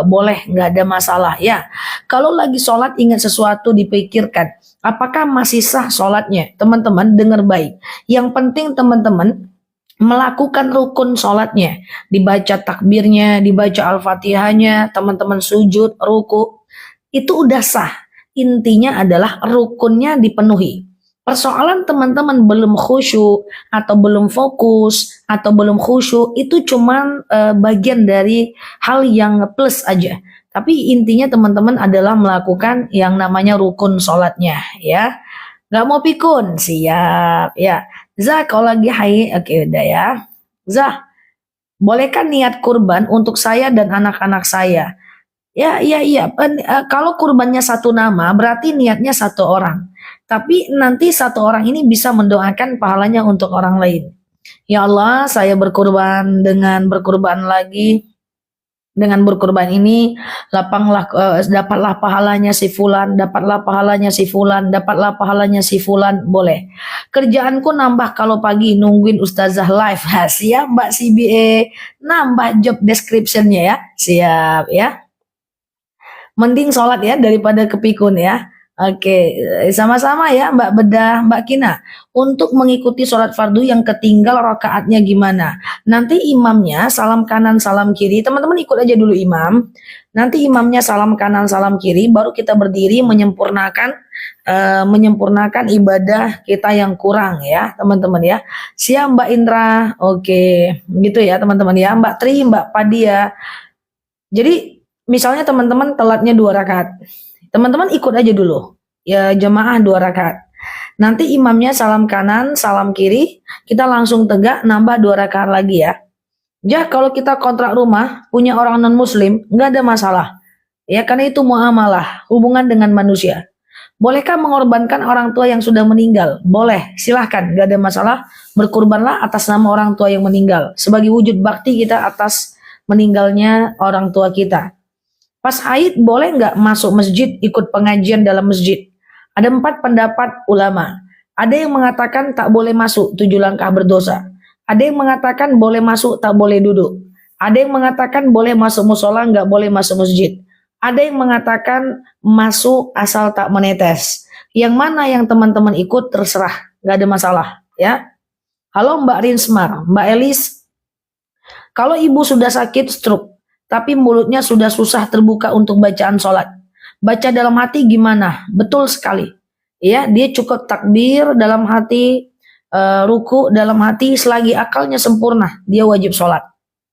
boleh, nggak ada masalah ya. Kalau lagi sholat ingat sesuatu dipikirkan, apakah masih sah sholatnya? Teman-teman dengar baik. Yang penting teman-teman melakukan rukun sholatnya, dibaca takbirnya, dibaca al-fatihahnya, teman-teman sujud, ruku, itu udah sah. Intinya adalah rukunnya dipenuhi. Persoalan teman-teman belum khusyuk atau belum fokus atau belum khusyuk itu cuman bagian dari hal yang plus aja. Tapi intinya teman-teman adalah melakukan yang namanya rukun sholatnya ya. Gak mau pikun, siap ya. Zah kalau lagi haid, oke udah ya. Zah, bolehkah niat kurban untuk saya dan anak-anak saya? Ya, iya, iya. Kalau kurbannya satu nama, berarti niatnya satu orang. Tapi nanti satu orang ini bisa mendoakan pahalanya untuk orang lain. Ya Allah, saya berkurban dengan berkurban lagi. Dengan berkurban ini, dapatlah pahalanya si fulan, dapatlah pahalanya si fulan, dapatlah pahalanya si fulan, boleh. Kerjaanku nambah kalau pagi nungguin ustazah live. Ha, siap Mbak CBA, nambah job descriptionnya ya, siap ya. Mending sholat ya daripada kepikun ya. Oke, sama-sama ya Mbak Bedah, Mbak Kina. Untuk mengikuti sholat fardu yang ketinggal rakaatnya gimana? Nanti imamnya salam kanan, salam kiri. Teman-teman ikut aja dulu imam. Nanti imamnya salam kanan, salam kiri. Baru kita berdiri menyempurnakan ibadah kita yang kurang ya teman-teman ya. Siap Mbak Indra. Oke, gitu ya teman-teman ya. Mbak Tri, Mbak Padia. Jadi misalnya teman-teman telatnya 2 rakaat. Teman-teman ikut aja dulu. Ya jamaah 2 rakaat. Nanti imamnya salam kanan, salam kiri. Kita langsung tegak nambah 2 rakaat lagi ya. Ya kalau kita kontrak rumah, punya orang non-muslim, nggak ada masalah. Ya karena itu muamalah, hubungan dengan manusia. Bolehkah mengorbankan orang tua yang sudah meninggal? Boleh, silahkan, nggak ada masalah. Berkurbanlah atas nama orang tua yang meninggal. Sebagai wujud bakti kita atas meninggalnya orang tua kita. Pas haid boleh nggak masuk masjid, ikut pengajian dalam masjid? Ada 4 pendapat ulama. Ada yang mengatakan tak boleh masuk, 7 langkah berdosa. Ada yang mengatakan boleh masuk, tak boleh duduk. Ada yang mengatakan boleh masuk musola, nggak boleh masuk masjid. Ada yang mengatakan masuk asal tak menetes. Yang mana yang teman-teman ikut terserah, nggak ada masalah ya. Halo Mbak Rinsmar, Mbak Elis. Kalau ibu sudah sakit stroke, tapi mulutnya sudah susah terbuka untuk bacaan sholat. Baca dalam hati gimana? Betul sekali. Ya, dia cukup takbir dalam hati, ruku dalam hati, selagi akalnya sempurna, dia wajib sholat.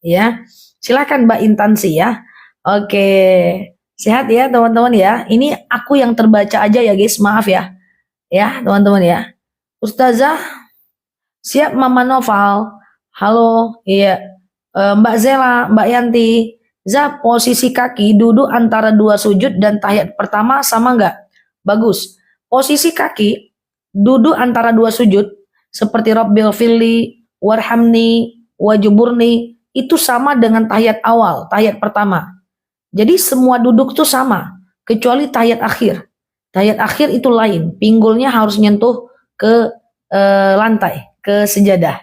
Ya, silakan Mbak Intansi ya. Oke, sehat ya teman-teman ya. Ini aku yang terbaca aja ya guys, maaf ya. Ya teman-teman ya. Ustazah, siap Mama Noval. Halo, iya. Mbak Zela, Mbak Yanti. Zah, posisi kaki duduk antara 2 sujud dan tahiyat pertama sama enggak? Bagus. Posisi kaki duduk antara 2 sujud seperti Rabbil Fili, Warhamni, Wajuburni itu sama dengan tahiyat awal, tahiyat pertama. Jadi semua duduk tuh sama, kecuali tahiyat akhir. Tahiyat akhir itu lain, pinggulnya harus nyentuh ke lantai, ke sejadah.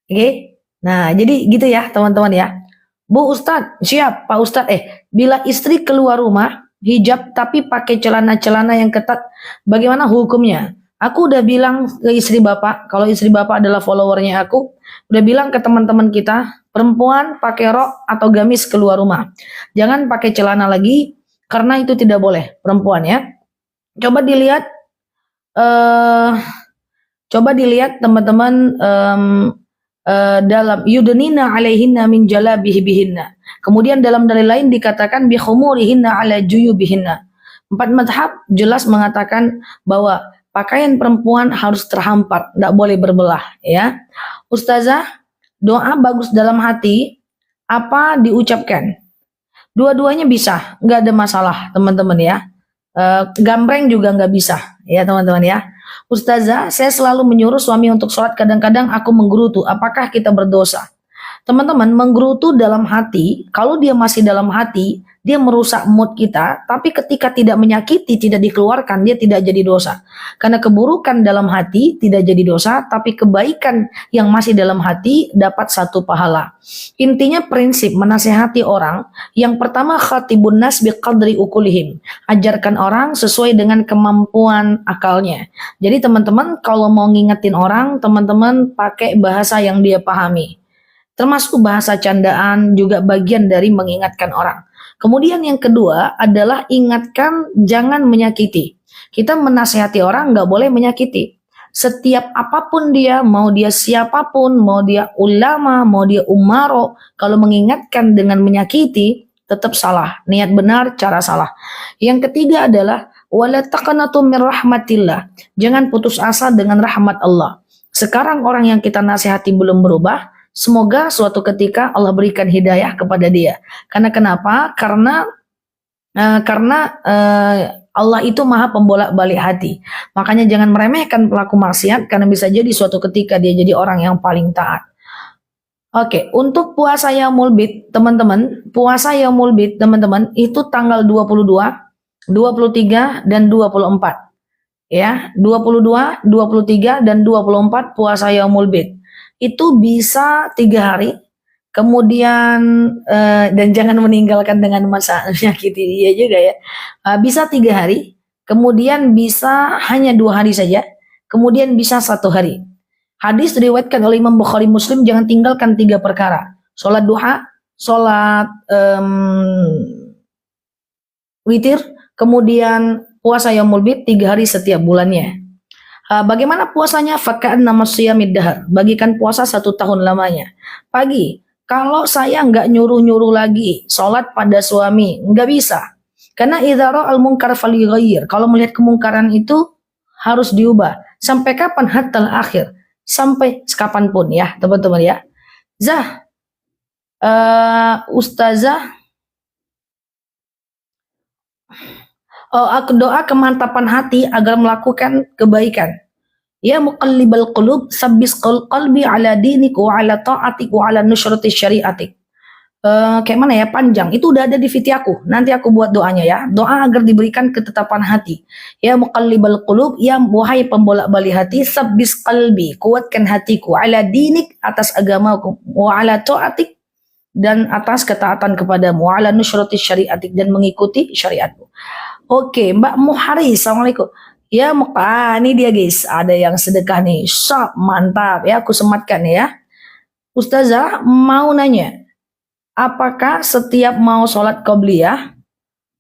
Oke? Nah, jadi gitu ya teman-teman ya. Bu Ustadz, siap Pak Ustadz. Bila istri keluar rumah, hijab tapi pakai celana-celana yang ketat, bagaimana hukumnya? Aku udah bilang ke istri bapak, kalau istri bapak adalah followernya aku, udah bilang ke teman-teman kita, perempuan pakai rok atau gamis keluar rumah. Jangan pakai celana lagi, karena itu tidak boleh, perempuan ya. Coba dilihat teman-teman, dalam yudnina alaihinna min jalabihibihinna. Kemudian dalam dalil lain dikatakan bi khumurihinna ala juyubihinna. 4 mazhab jelas mengatakan bahwa pakaian perempuan harus terhampar, tidak boleh berbelah ya. Ustazah, doa bagus dalam hati apa diucapkan? Dua-duanya bisa, nggak ada masalah teman-teman ya. Gambreng juga nggak bisa ya teman-teman ya. Ustazah, saya selalu menyuruh suami untuk sholat, kadang-kadang aku menggerutu, apakah kita berdosa? Teman-teman, menggerutu dalam hati, kalau dia masih dalam hati, dia merusak mood kita, tapi ketika tidak menyakiti, tidak dikeluarkan, dia tidak jadi dosa. Karena keburukan dalam hati tidak jadi dosa, tapi kebaikan yang masih dalam hati dapat satu pahala. Intinya prinsip menasehati orang, yang pertama khatibun nas biqadri ukulihim. Ajarkan orang sesuai dengan kemampuan akalnya. Jadi teman-teman kalau mau ngingetin orang, teman-teman pakai bahasa yang dia pahami. Termasuk bahasa candaan juga bagian dari mengingatkan orang. Kemudian yang kedua adalah ingatkan jangan menyakiti. Kita menasihati orang nggak boleh menyakiti. Setiap apapun dia, mau dia siapapun, mau dia ulama, mau dia umaro, kalau mengingatkan dengan menyakiti, tetap salah. Niat benar, cara salah. Yang ketiga adalah wala taqnatu min rahmatillah. Jangan putus asa dengan rahmat Allah. Sekarang orang yang kita nasihati belum berubah, semoga suatu ketika Allah berikan hidayah kepada dia. Karena kenapa? Karena Allah itu maha pembolak-balik hati. Makanya jangan meremehkan pelaku maksiat karena bisa jadi suatu ketika dia jadi orang yang paling taat. Oke, untuk puasa Yaumul Bid, teman-teman, puasa Yaumul Bid, teman-teman, itu tanggal 22, 23, dan 24. Ya, 22, 23, dan 24 puasa Yaumul Bid. Itu bisa 3 hari, kemudian dan jangan meninggalkan dengan masa menyakiti dia juga ya. Bisa 3 hari, kemudian bisa hanya 2 hari saja, kemudian bisa 1 hari. Hadis diriwayatkan oleh Imam Bukhari Muslim, jangan tinggalkan 3 perkara: sholat duha, sholat witir, kemudian puasa Yaumul Bid 3 hari setiap bulannya. Bagaimana puasanya? Faka'an nama siyamid dahar. Bagikan puasa 1 tahun lamanya. Pagi, kalau saya nggak nyuruh-nyuruh lagi sholat pada suami, nggak bisa. Karena idhara al-munkar falighayyir. Kalau melihat kemungkaran itu harus diubah. Sampai kapan? Hatta akhir. Sampai kapanpun ya teman-teman ya. Ustazah, aku doa kemantapan hati agar melakukan kebaikan. Ya muqallibal qulub, sabbis qalbi ala dinik wa ala ta'atik wa ala nusrati syariatik. Kayak mana ya, panjang. Itu udah ada di video aku. Nanti aku buat doanya ya. Doa agar diberikan ketetapan hati. Ya muqallibal qulub, ya wahai pembolak-balik hati, sabbis qalbi, kuatkan hatiku, ala dinik, atas agamaku, wa ala ta'atik, dan atas ketaatan kepadamu, wa ala nusrati syariatik, dan mengikuti syariatmu. Oke, Mbak Muhari, assalamualaikum. Ya, ini dia guys, ada yang sedekah nih. Shop, mantap ya, aku sematkan ya. Ustazah mau nanya, apakah setiap mau sholat qobliyah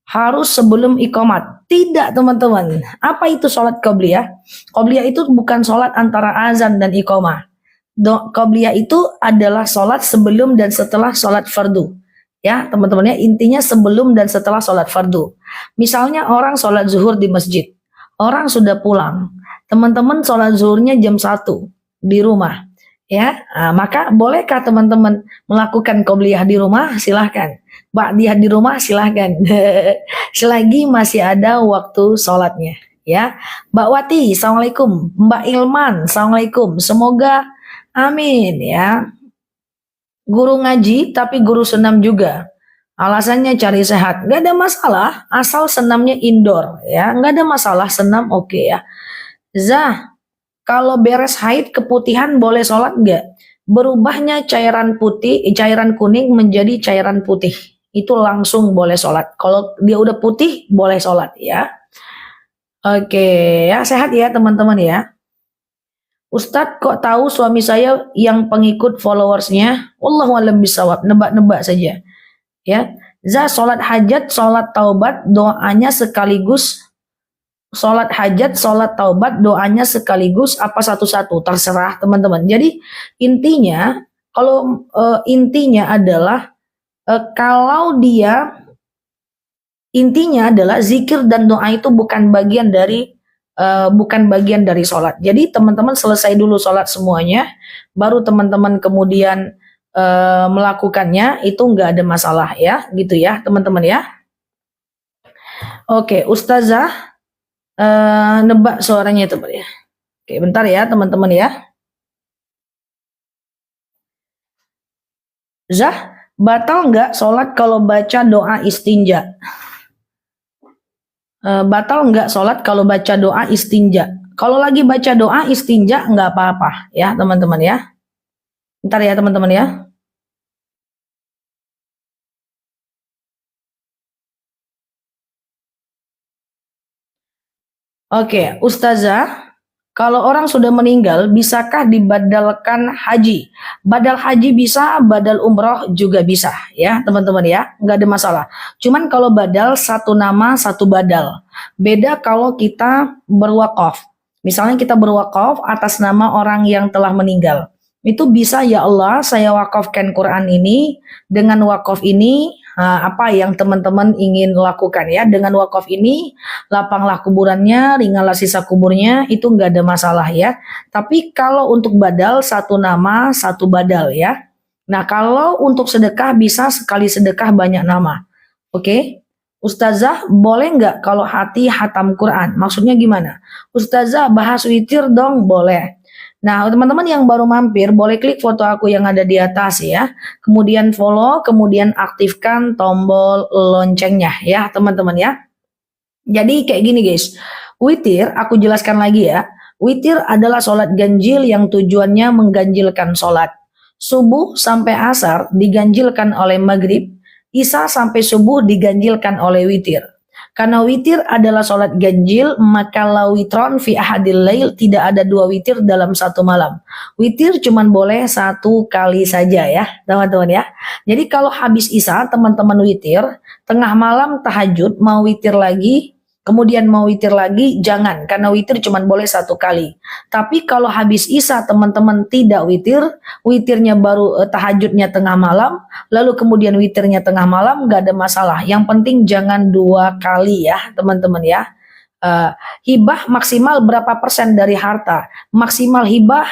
harus sebelum iqamat? Tidak teman-teman. Apa itu sholat qobliyah? Qobliyah itu bukan sholat antara azan dan iqamah. Qobliyah itu adalah sholat sebelum dan setelah sholat fardu. Ya teman-teman ya, intinya sebelum dan setelah sholat fardu. Misalnya orang sholat zuhur di masjid, orang sudah pulang, teman-teman sholat zuhurnya jam 1 di rumah, ya, maka bolehkah teman-teman melakukan qobliyah di rumah? Silahkan. Ba'diyah di rumah silahkan. Selagi masih ada waktu sholatnya, ya. Mbak Wati, assalamualaikum. Mbak Ilman, assalamualaikum. Semoga amin ya. Guru ngaji tapi guru senam juga. Alasannya cari sehat. Gak ada masalah asal senamnya indoor ya. Gak ada masalah senam oke ya. Zah, kalau beres haid keputihan boleh sholat gak? Berubahnya cairan putih, cairan kuning menjadi cairan putih. Itu langsung boleh sholat. Kalau dia udah putih boleh sholat ya. Oke ya, sehat ya teman-teman ya. Ustadz kok tahu suami saya yang pengikut followersnya? Wallahu a'lam bishawab, nebak-nebak saja. Ya, sholat hajat, sholat taubat, doanya sekaligus. Sholat hajat, sholat taubat, doanya sekaligus apa satu-satu? Terserah teman-teman. Jadi intinya, kalau intinya adalah kalau dia intinya adalah zikir dan doa itu bukan bagian dari sholat. Jadi teman-teman selesai dulu sholat semuanya, baru teman-teman kemudian melakukannya, itu nggak ada masalah ya, gitu ya teman-teman ya. Oke, Ustazah nebak suaranya itu ya. Oke, bentar ya teman-teman ya. Zah, batal nggak sholat kalau baca doa istinja? Batal nggak sholat kalau baca doa istinja? Kalau lagi baca doa istinja nggak apa-apa ya teman-teman ya. Ntar ya teman-teman ya. Oke, Ustazah, kalau orang sudah meninggal, bisakah dibadalkan haji? Badal haji bisa, badal umroh juga bisa, ya teman-teman ya, nggak ada masalah. Cuman kalau badal satu nama satu badal. Beda kalau kita berwakaf. Misalnya kita berwakaf atas nama orang yang telah meninggal. Itu bisa, ya Allah, saya wakafkan Quran ini, dengan wakaf ini, apa yang teman-teman ingin lakukan ya. Dengan wakaf ini, lapanglah kuburannya, ringanlah sisa kuburnya, itu nggak ada masalah ya. Tapi kalau untuk badal, satu nama, satu badal ya. Nah, kalau untuk sedekah bisa sekali sedekah banyak nama. Oke? Ustazah, boleh nggak kalau hati hatam Quran? Maksudnya gimana? Ustazah, bahas witir dong, boleh. Nah, teman-teman yang baru mampir, boleh klik foto aku yang ada di atas ya. Kemudian follow, kemudian aktifkan tombol loncengnya ya, teman-teman ya. Jadi kayak gini guys, witir aku jelaskan lagi ya. Witir adalah sholat ganjil yang tujuannya mengganjilkan sholat. Subuh sampai asar diganjilkan oleh maghrib, isya sampai subuh diganjilkan oleh witir. Karena witir adalah sholat ganjil, maka la witron fi ahadil lail, tidak ada dua witir dalam satu malam. Witir cuman boleh satu kali saja ya, teman-teman ya. Jadi kalau habis isya teman-teman witir, tengah malam tahajud mau witir lagi, kemudian mau witir lagi, jangan, karena witir cuma boleh satu kali. Tapi kalau habis isya teman-teman tidak witir, witirnya baru tahajudnya tengah malam, lalu kemudian witirnya tengah malam, gak ada masalah. Yang penting jangan dua kali ya teman-teman ya. Hibah maksimal berapa persen dari harta? Maksimal hibah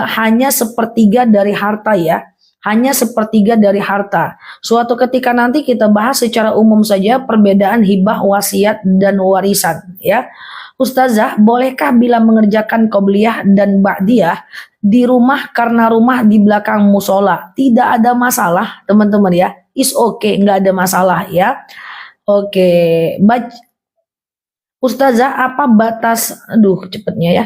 hanya sepertiga dari harta ya, hanya sepertiga dari harta. Suatu ketika nanti kita bahas secara umum saja perbedaan hibah, wasiat, dan warisan ya. Ustazah, bolehkah bila mengerjakan qobliyah dan ba'diyah di rumah karena rumah di belakang musola? Tidak ada masalah teman-teman ya. Is okay, nggak ada masalah ya. Oke, Ustazah, apa batas, aduh cepetnya ya.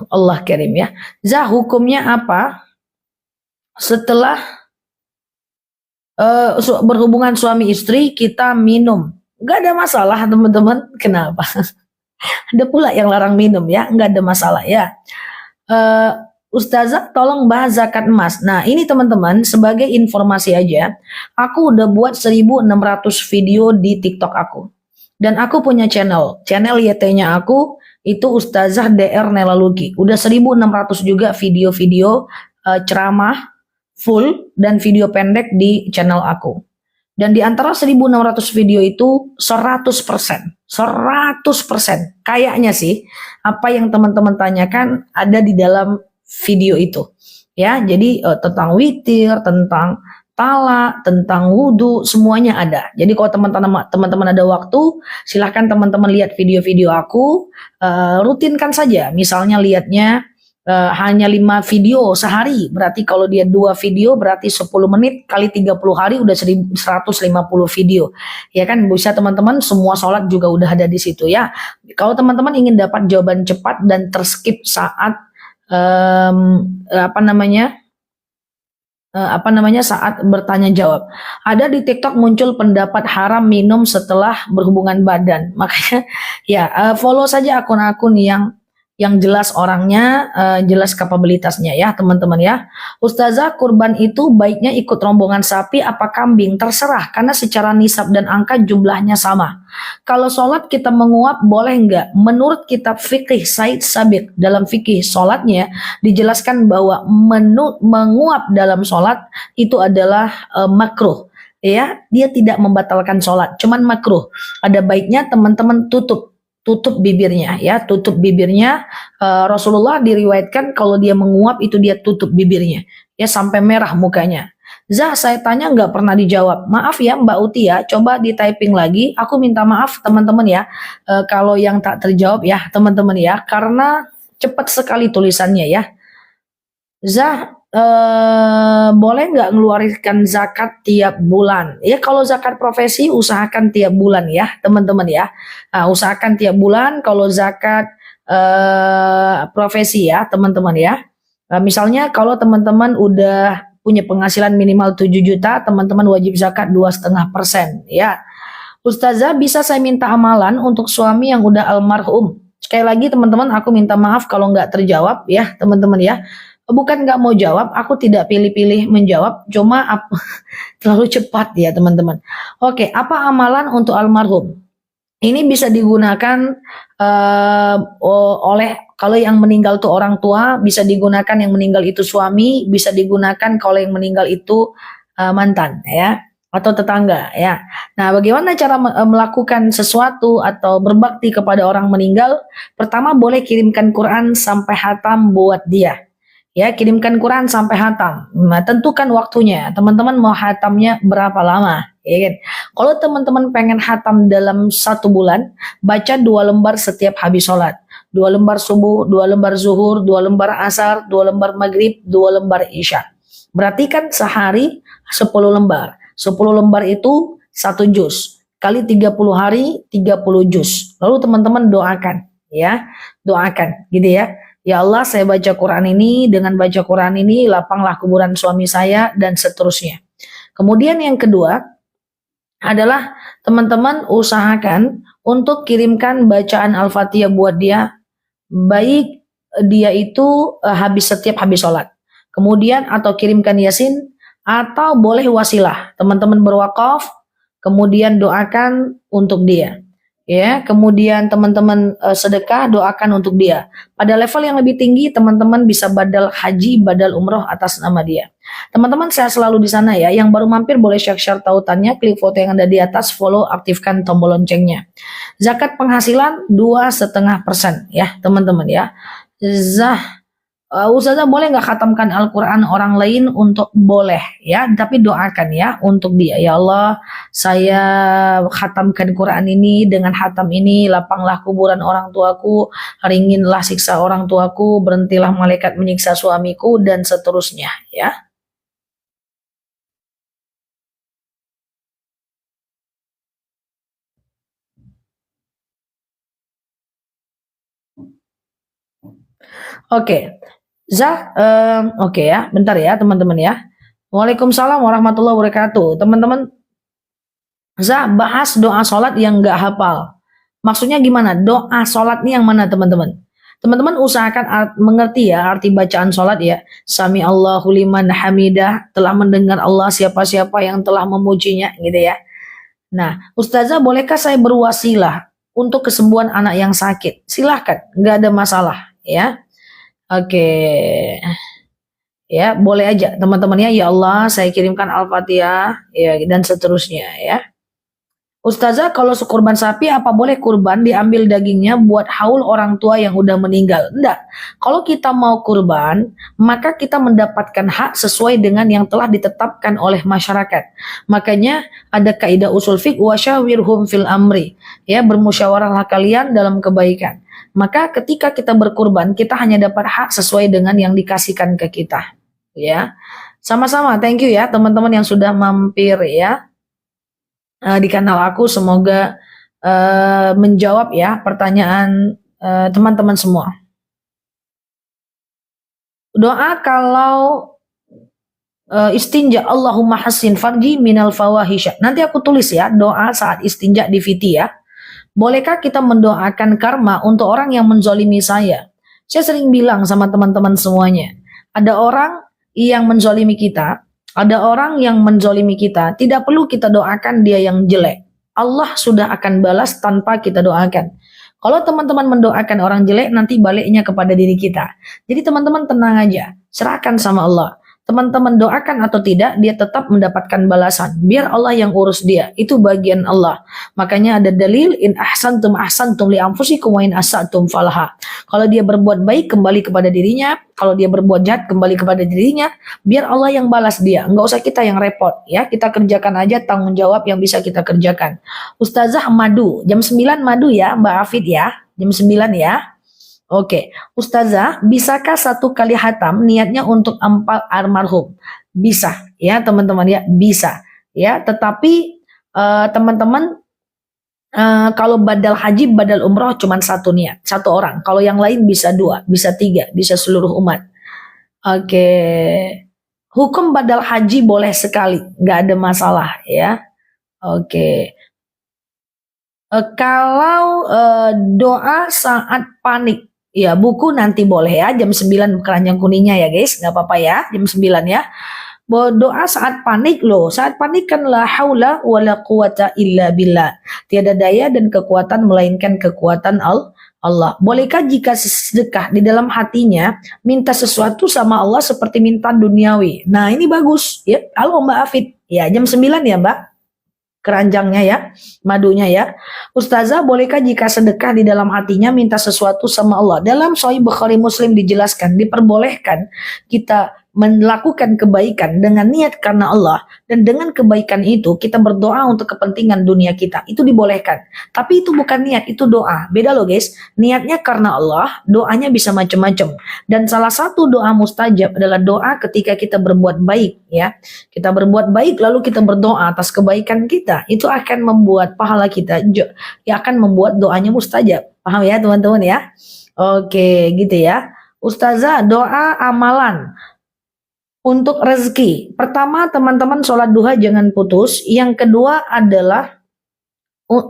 Allah Karim ya. Zah, hukumnya apa setelah berhubungan suami istri kita minum? Gak ada masalah teman-teman. Kenapa? Ada pula yang larang minum ya, gak ada masalah ya. Ustazah, tolong bahas zakat emas. Nah, ini teman-teman sebagai informasi aja, aku udah buat 1.600 video di TikTok aku. Dan aku punya channel YT-nya aku itu Ustazah DR Nela Luki. Udah 1.600 juga video-video ceramah full dan video pendek di channel aku. Dan di antara 1.600 video itu 100%, 100% kayaknya sih apa yang teman-teman tanyakan ada di dalam video itu. Ya, jadi tentang witir, tentang talak, tentang wudhu, semuanya ada. Jadi kalau teman-teman ada waktu, silahkan teman-teman lihat video-video aku, rutinkan saja. Misalnya lihatnya hanya 5 video sehari, berarti kalau dia 2 video berarti 10 menit kali 30 hari udah 150 video. Ya kan, bisa teman-teman semua sholat juga udah ada di situ ya. Kalau teman-teman ingin dapat jawaban cepat dan terskip saat saat bertanya jawab. Ada di TikTok muncul pendapat haram minum setelah berhubungan badan. Makanya ya follow saja akun-akun yang jelas orangnya, jelas kapabilitasnya ya teman-teman ya. Ustazah, kurban itu baiknya ikut rombongan sapi apa kambing? Terserah, karena secara nisab dan angka jumlahnya sama. Kalau sholat kita menguap boleh nggak? Menurut kitab fikih Said Sabiq, dalam fikih sholatnya dijelaskan bahwa menguap dalam sholat itu adalah makruh. Ya, dia tidak membatalkan sholat, cuman makruh. Ada baiknya teman-teman tutup bibirnya ya, tutup bibirnya. Rasulullah diriwayatkan kalau dia menguap itu dia tutup bibirnya ya sampai merah mukanya. Zah, saya tanya nggak pernah dijawab. Maaf ya Mbak Uti ya, coba di typing lagi. Aku minta maaf teman-teman ya kalau yang tak terjawab ya teman-teman ya, karena cepat sekali tulisannya ya. Zah, boleh nggak ngeluarkan zakat tiap bulan? Ya kalau zakat profesi usahakan tiap bulan ya teman-teman ya. Nah, usahakan tiap bulan. Kalau zakat profesi ya teman-teman ya. Misalnya kalau teman-teman udah punya penghasilan minimal 7 juta, teman-teman wajib zakat 2,5% ya. Ustazah, bisa saya minta amalan untuk suami yang udah almarhum? Sekali lagi teman-teman, aku minta maaf kalau nggak terjawab ya teman-teman ya. Bukan nggak mau jawab, aku tidak pilih-pilih menjawab, cuma terlalu cepat ya teman-teman. Oke, apa amalan untuk almarhum? Ini bisa digunakan oleh kalau yang meninggal itu orang tua, bisa digunakan yang meninggal itu suami, bisa digunakan kalau yang meninggal itu mantan ya atau tetangga ya. Nah, bagaimana cara melakukan sesuatu atau berbakti kepada orang meninggal? Pertama, boleh kirimkan Quran sampai hatam buat dia. Ya, kirimkan Quran sampai hatam. Nah, tentukan waktunya. Teman-teman mau hatamnya berapa lama? Ya kan? Kalau teman-teman pengen hatam dalam 1 bulan, baca 2 lembar setiap habis sholat. 2 lembar subuh, 2 lembar zuhur, 2 lembar asar, 2 lembar maghrib, 2 lembar isya. Berarti kan sehari 10 lembar. 10 lembar itu 1 juz. Kali 30 hari 30 juz. Lalu teman-teman doakan ya. Doakan gitu ya. Ya Allah, saya baca Quran ini, dengan baca Quran ini lapanglah kuburan suami saya dan seterusnya. Kemudian yang kedua adalah teman-teman usahakan untuk kirimkan bacaan Al-Fatihah buat dia, baik dia itu setiap habis sholat. Kemudian atau kirimkan Yasin, atau boleh wasilah, teman-teman berwakaf, kemudian doakan untuk dia. Ya, kemudian teman-teman sedekah, doakan untuk dia. Pada level yang lebih tinggi, teman-teman bisa badal haji, badal umroh atas nama dia. Teman-teman, saya selalu di sana ya. Yang baru mampir boleh share tautannya, klik foto yang ada di atas, follow, aktifkan tombol loncengnya. Zakat penghasilan 2,5% ya, teman-teman ya. Ustazah boleh nggak khatamkan Al-Quran orang lain? Untuk boleh ya, tapi doakan ya untuk dia. Ya Allah, saya khatamkan Quran ini, dengan khatam ini lapanglah kuburan orang tuaku, ringinlah siksa orang tuaku, berhentilah malaikat menyiksa suamiku, dan seterusnya ya. Oke, oke ya, bentar ya teman-teman ya. Waalaikumsalam warahmatullahi wabarakatuh. Teman-teman, bahas doa sholat yang nggak hafal. Maksudnya gimana? Doa sholat nih yang mana teman-teman? Teman-teman usahakan mengerti ya arti bacaan sholat ya. Sami Allahu liman hamidah, telah mendengar Allah siapa-siapa yang telah memujinya gitu ya. Nah, Ustazah bolehkah saya berwasilah untuk kesembuhan anak yang sakit? Silahkan, nggak ada masalah ya. Oke. Ya, boleh aja teman-teman ya. Ya Allah, saya kirimkan Al-Fatihah ya dan seterusnya ya. Ustazah, kalau sekurban sapi apa boleh kurban diambil dagingnya buat haul orang tua yang udah meninggal? Enggak. Kalau kita mau kurban, maka kita mendapatkan hak sesuai dengan yang telah ditetapkan oleh masyarakat. Makanya ada kaidah usul fiqh, wasyawirhum fil amri. Ya, bermusyawarahlah kalian dalam kebaikan. Maka ketika kita berkurban, kita hanya dapat hak sesuai dengan yang dikasihkan ke kita. Ya, sama-sama. Thank you ya teman-teman yang sudah mampir ya di kanal aku. Semoga menjawab ya pertanyaan teman-teman semua. Doa kalau istinja, Allahumma hassin farji minal fawahisya. Nanti aku tulis ya doa saat istinja di VT ya. Bolehkah kita mendoakan karma untuk orang yang menzolimi saya? Saya sering bilang sama teman-teman semuanya, ada orang yang menzolimi kita, ada orang yang menzolimi kita, tidak perlu kita doakan dia yang jelek. Allah sudah akan balas tanpa kita doakan. Kalau teman-teman mendoakan orang jelek, nanti baliknya kepada diri kita. Jadi teman-teman tenang aja, serahkan sama Allah. Teman-teman doakan atau tidak, dia tetap mendapatkan balasan. Biar Allah yang urus dia, itu bagian Allah. Makanya ada dalil, in ahsantum ahsantum li anfusikum wa in asatum falaha. Kalau dia berbuat baik, kembali kepada dirinya. Kalau dia berbuat jahat, kembali kepada dirinya. Biar Allah yang balas dia. Enggak usah kita yang repot. Ya, kita kerjakan aja tanggung jawab yang bisa kita kerjakan. Ustazah madu, jam 9 madu ya Mbak Afid ya. Jam 9 ya. Oke, Ustazah, bisakah satu kali hatam niatnya untuk empal almarhum? Bisa, ya teman-teman ya, bisa. Ya, tetapi teman-teman kalau badal haji, badal umroh cuma satu niat, satu orang. Kalau yang lain bisa dua, bisa tiga, bisa seluruh umat. Oke, hukum badal haji boleh sekali, nggak ada masalah ya. Oke, kalau doa saat panik, ya buku nanti boleh ya, jam 9 keranjang kuningnya ya guys, nggak apa-apa ya, jam 9 ya. Doa saat panik loh, saat panik kan la haula wala quwata illa billah. Tiada daya dan kekuatan melainkan kekuatan Allah. Bolehkah jika sedekah di dalam hatinya minta sesuatu sama Allah seperti minta duniawi? Nah ini bagus ya. Halo Mbak Afid, ya jam 9 ya Mbak, keranjangnya ya, madunya ya. Ustazah, bolehkah jika sedekah di dalam hatinya minta sesuatu sama Allah? Dalam Sahih Bukhari Muslim dijelaskan, diperbolehkan kita melakukan kebaikan dengan niat karena Allah, dan dengan kebaikan itu kita berdoa untuk kepentingan dunia kita. Itu dibolehkan. Tapi itu bukan niat, itu doa. Beda loh guys. Niatnya karena Allah, doanya bisa macam-macam. Dan salah satu doa mustajab adalah doa ketika kita berbuat baik ya. Kita berbuat baik lalu kita berdoa atas kebaikan kita. Itu akan membuat pahala kita, ya akan membuat doanya mustajab. Paham ya teman-teman ya? Oke, gitu ya. Ustazah, doa amalan untuk rezeki. Pertama, teman-teman sholat duha jangan putus. Yang kedua adalah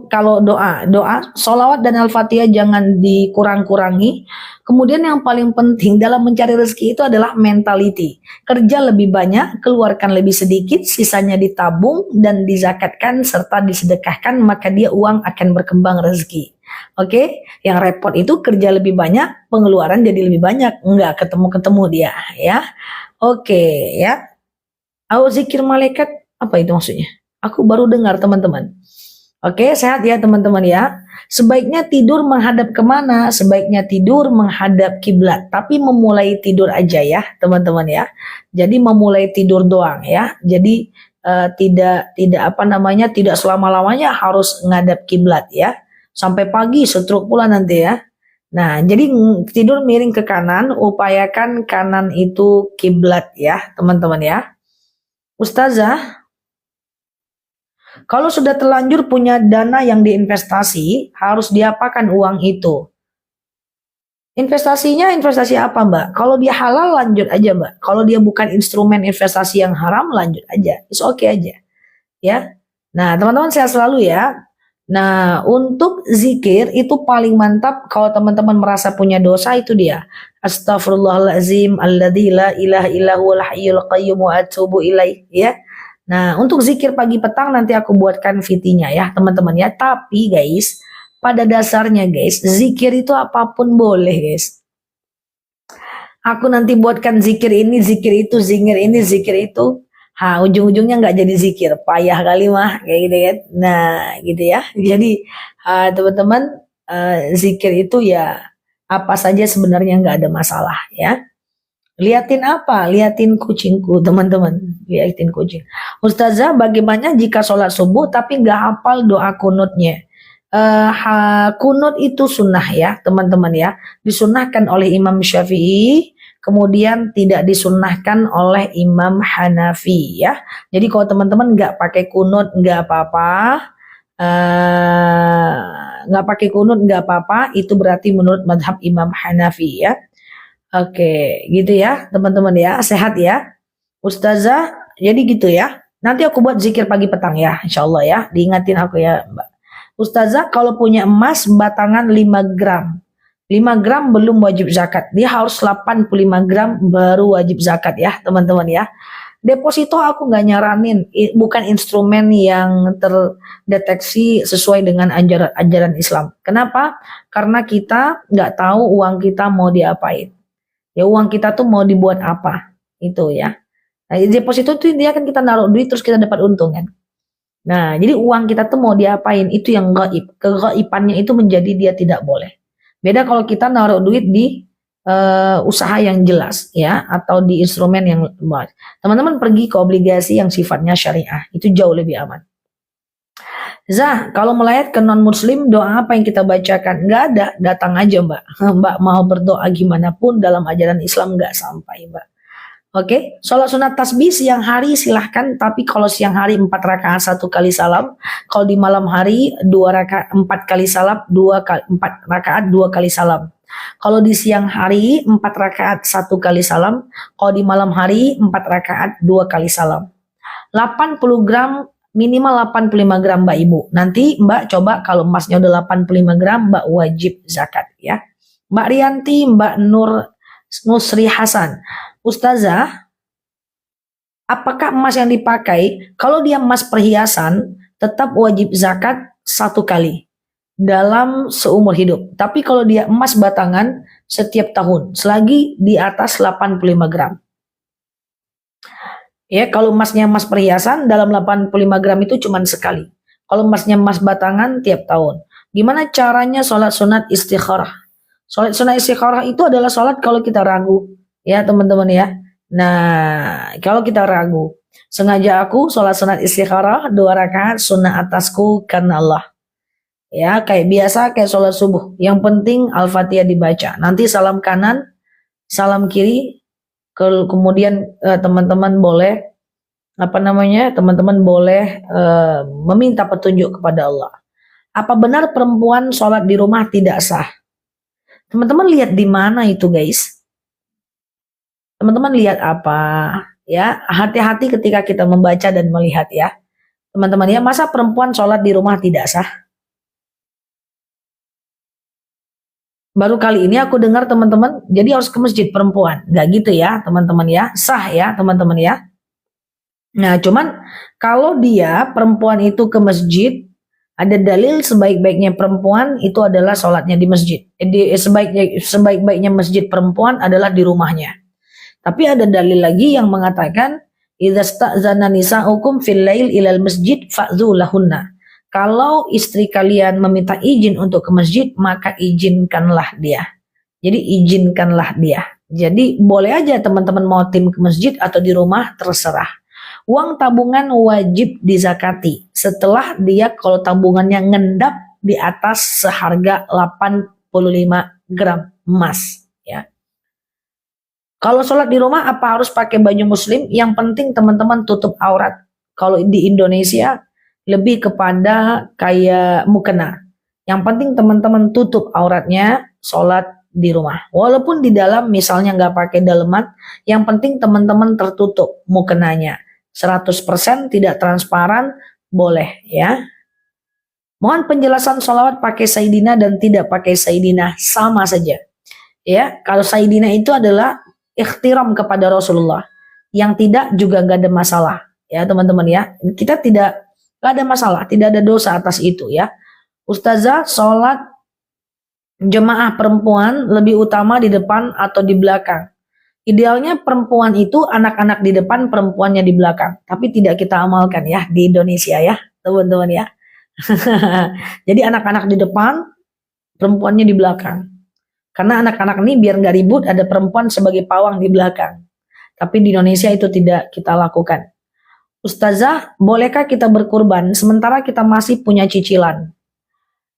kalau doa sholawat dan al-fatihah jangan dikurang-kurangi. Kemudian yang paling penting dalam mencari rezeki itu adalah mentality. Kerja lebih banyak, keluarkan lebih sedikit, sisanya ditabung dan dizakatkan serta disedekahkan, maka dia uang akan berkembang rezeki. Oke, yang repot itu kerja lebih banyak, pengeluaran jadi lebih banyak, nggak ketemu-ketemu dia ya. Oke ya. Zikir malaikat, apa itu maksudnya? Aku baru dengar teman-teman. Oke, sehat ya teman-teman ya. Sebaiknya tidur menghadap kemana? Sebaiknya tidur menghadap kiblat. Tapi memulai tidur aja ya teman-teman ya. Jadi memulai tidur doang ya. Jadi tidak apa namanya, tidak selama-lamanya harus ngadap kiblat ya. Sampai pagi stroke pula nanti ya. Nah, jadi tidur miring ke kanan, upayakan kanan itu kiblat ya, teman-teman ya. Ustazah, kalau sudah terlanjur punya dana yang diinvestasi, harus diapakan uang itu? Investasinya investasi apa Mbak? Kalau dia halal lanjut aja Mbak. Kalau dia bukan instrumen investasi yang haram lanjut aja. It's okay aja. Ya. Nah, teman-teman sehat selalu ya. Nah, untuk zikir itu paling mantap kalau teman-teman merasa punya dosa, itu dia. Astaghfirullahaladzim alladzi la ilaha illa huwal hayyul qayyum wa atubu ilaih ya. Nah, untuk zikir pagi petang nanti aku buatkan VT-nya ya, teman-teman ya. Tapi guys, pada dasarnya guys, zikir itu apapun boleh guys. Aku nanti buatkan zikir ini, zikir itu, zikir ini, zikir itu. Ujung-ujungnya nggak jadi zikir, payah kali mah kayak gitu kan. Nah, gitu ya. Jadi teman-teman, zikir itu ya apa saja sebenarnya nggak ada masalah ya. Liatin apa? Liatin kucingku teman-teman. Liatin kucing. Ustazah, bagaimana jika sholat subuh tapi nggak hafal doa kunutnya? Kunut itu sunnah ya teman-teman ya. Disunahkan oleh Imam Syafi'i, kemudian tidak disunnahkan oleh Imam Hanafi ya. Jadi kalau teman-teman nggak pakai kunut nggak apa-apa, nggak pakai kunut nggak apa-apa, itu berarti menurut madhab Imam Hanafi ya. Oke, gitu ya teman-teman ya, sehat ya. Ustazah, jadi gitu ya. Nanti aku buat zikir pagi petang ya, insya Allah ya. Diingatin aku ya Mbak. Ustazah, kalau punya emas batangan 5 gram. 5 gram belum wajib zakat. Dia harus 85 gram baru wajib zakat ya teman-teman ya. Deposito aku nggak nyaranin, bukan instrumen yang terdeteksi sesuai dengan ajaran Islam. Kenapa? Karena kita nggak tahu uang kita mau diapain. Ya uang kita tuh mau dibuat apa, itu ya. Nah, deposito tuh dia kan kita naruh duit terus kita dapat untung kan. Nah, jadi uang kita tuh mau diapain, itu yang gaib. Kegaibannya itu menjadi dia tidak boleh. Beda kalau kita naruh duit di usaha yang jelas ya, atau di instrumen yang luas. Teman-teman pergi ke obligasi yang sifatnya syariah, itu jauh lebih aman. Zah, kalau melayat ke non-muslim, doa apa yang kita bacakan? Nggak ada, datang aja mbak. Mbak mau berdoa gimana pun dalam ajaran Islam nggak sampai mbak. Oke, sholat sunat tasbih siang hari silahkan, tapi kalau siang hari 4 rakaat 1 kali salam, kalau di malam hari 2 rakaat 4 kali salam, 4 rakaat 2 kali salam. Kalau di siang hari 4 rakaat 1 kali salam, kalau di malam hari 4 rakaat 2 kali salam. 80 gram minimal 85 gram Mbak Ibu. Nanti Mbak coba kalau emasnya udah 85 gram Mbak wajib zakat ya. Mbak Rianti, Mbak Nusri Hasan. Ustazah, apakah emas yang dipakai kalau dia emas perhiasan tetap wajib zakat 1 kali dalam seumur hidup. Tapi kalau dia emas batangan setiap tahun selagi di atas 85 gram. Ya, kalau emasnya emas perhiasan dalam 85 gram itu cuma sekali. Kalau emasnya emas batangan tiap tahun. Gimana caranya sholat sunat istikharah? Sholat sunat istikharah itu adalah sholat kalau kita ragu. Ya teman-teman ya. Nah, kalau kita ragu. Sengaja aku sholat sunat istikharah 2 rakaat sunnah atasku karena Allah. Ya, kayak biasa kayak sholat subuh. Yang penting Al-Fatihah dibaca. Nanti salam kanan, salam kiri. Kemudian teman-teman boleh teman-teman boleh meminta petunjuk kepada Allah. Apa benar perempuan sholat di rumah tidak sah? Teman-teman lihat di mana itu guys? Teman-teman lihat apa? Ya, hati-hati ketika kita membaca dan melihat ya. Teman-teman ya, masa perempuan sholat di rumah tidak sah? Baru kali ini aku dengar teman-teman, jadi harus ke masjid perempuan. Nggak gitu ya teman-teman ya, sah ya teman-teman ya. Nah cuman kalau dia perempuan itu ke masjid, ada dalil sebaik-baiknya perempuan itu adalah sholatnya di masjid. Sebaik-baiknya masjid perempuan adalah di rumahnya. Tapi ada dalil lagi yang mengatakan, idza sta'zana nisa'ukum fil lail ilal masjid fa'dzu lahunna. Kalau istri kalian meminta izin untuk ke masjid, maka izinkanlah dia. Jadi izinkanlah dia. Jadi boleh aja teman-teman mau tim ke masjid atau di rumah, terserah. Uang tabungan wajib dizakati setelah dia kalau tabungannya ngendap di atas seharga 85 gram emas. Ya. Kalau sholat di rumah apa harus pakai baju muslim? Yang penting teman-teman tutup aurat. Kalau di Indonesia lebih kepada kayak mukena. Yang penting teman-teman tutup auratnya sholat di rumah. Walaupun di dalam misalnya nggak pakai daleman, yang penting teman-teman tertutup mukenanya. 100% tidak transparan boleh ya. Mohon penjelasan sholawat pakai Sayyidina dan tidak pakai Sayyidina sama saja. Ya, kalau Sayyidina itu adalah ikhtiram kepada Rasulullah. Yang tidak juga nggak ada masalah ya teman-teman ya. Kita tidak ada masalah, tidak ada dosa atas itu ya. Ustazah, sholat jemaah perempuan lebih utama di depan atau di belakang? Idealnya perempuan itu anak-anak di depan, perempuannya di belakang. Tapi tidak kita amalkan ya di Indonesia ya teman-teman ya. Jadi anak-anak di depan, perempuannya di belakang. Karena anak-anak ini biar nggak ribut ada perempuan sebagai pawang di belakang. Tapi di Indonesia itu tidak kita lakukan. Ustazah, bolehkah kita berkurban sementara kita masih punya cicilan?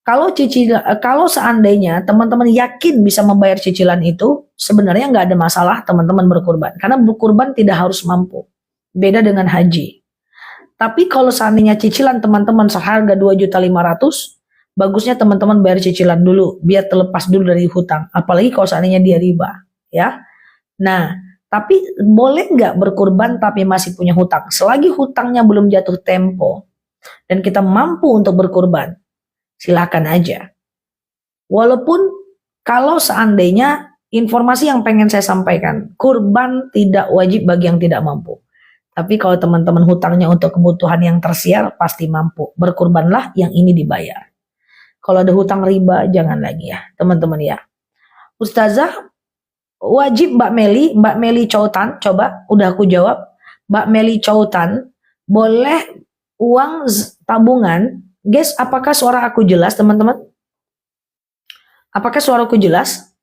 Kalau seandainya teman-teman yakin bisa membayar cicilan itu, sebenarnya nggak ada masalah teman-teman berkurban. Karena berkurban tidak harus mampu. Beda dengan haji. Tapi kalau seandainya cicilan teman-teman seharga 2.500.000, bagusnya teman-teman bayar cicilan dulu, biar terlepas dulu dari hutang. Apalagi kalau seandainya dia riba. Ya. Nah, tapi boleh nggak berkurban tapi masih punya hutang? Selagi hutangnya belum jatuh tempo dan kita mampu untuk berkurban, silakan aja. Walaupun kalau seandainya informasi yang pengen saya sampaikan, kurban tidak wajib bagi yang tidak mampu. Tapi kalau teman-teman hutangnya untuk kebutuhan yang tersiar, pasti mampu. Berkurbanlah yang ini dibayar. Kalau ada hutang riba, jangan lagi ya teman-teman ya. Ustazah, wajib Mbak Meli Choutan, coba udah aku jawab. Mbak Meli Choutan, boleh uang tabungan. Guys, apakah suara aku jelas teman-teman? Apakah suaraku jelas?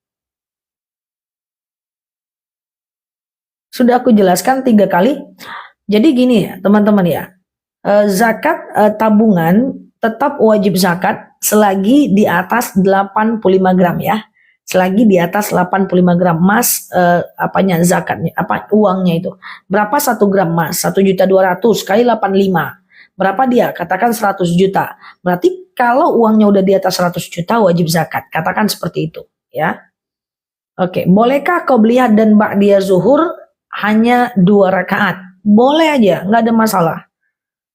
Sudah aku jelaskan 3 kali. Jadi gini ya teman-teman ya. Zakat tabungan tetap wajib zakat selagi di atas 85 gram ya. Selagi di atas 85 gram emas zakatnya uangnya itu. Berapa 1 gram emas? 1.200.000 kali 85. Berapa dia? Katakan 100 juta. Berarti kalau uangnya udah di atas 100 juta wajib zakat. Katakan seperti itu ya. Oke, bolehkah qobliyah dan ba'diyah zuhur hanya 2 rakaat? Boleh aja, nggak ada masalah.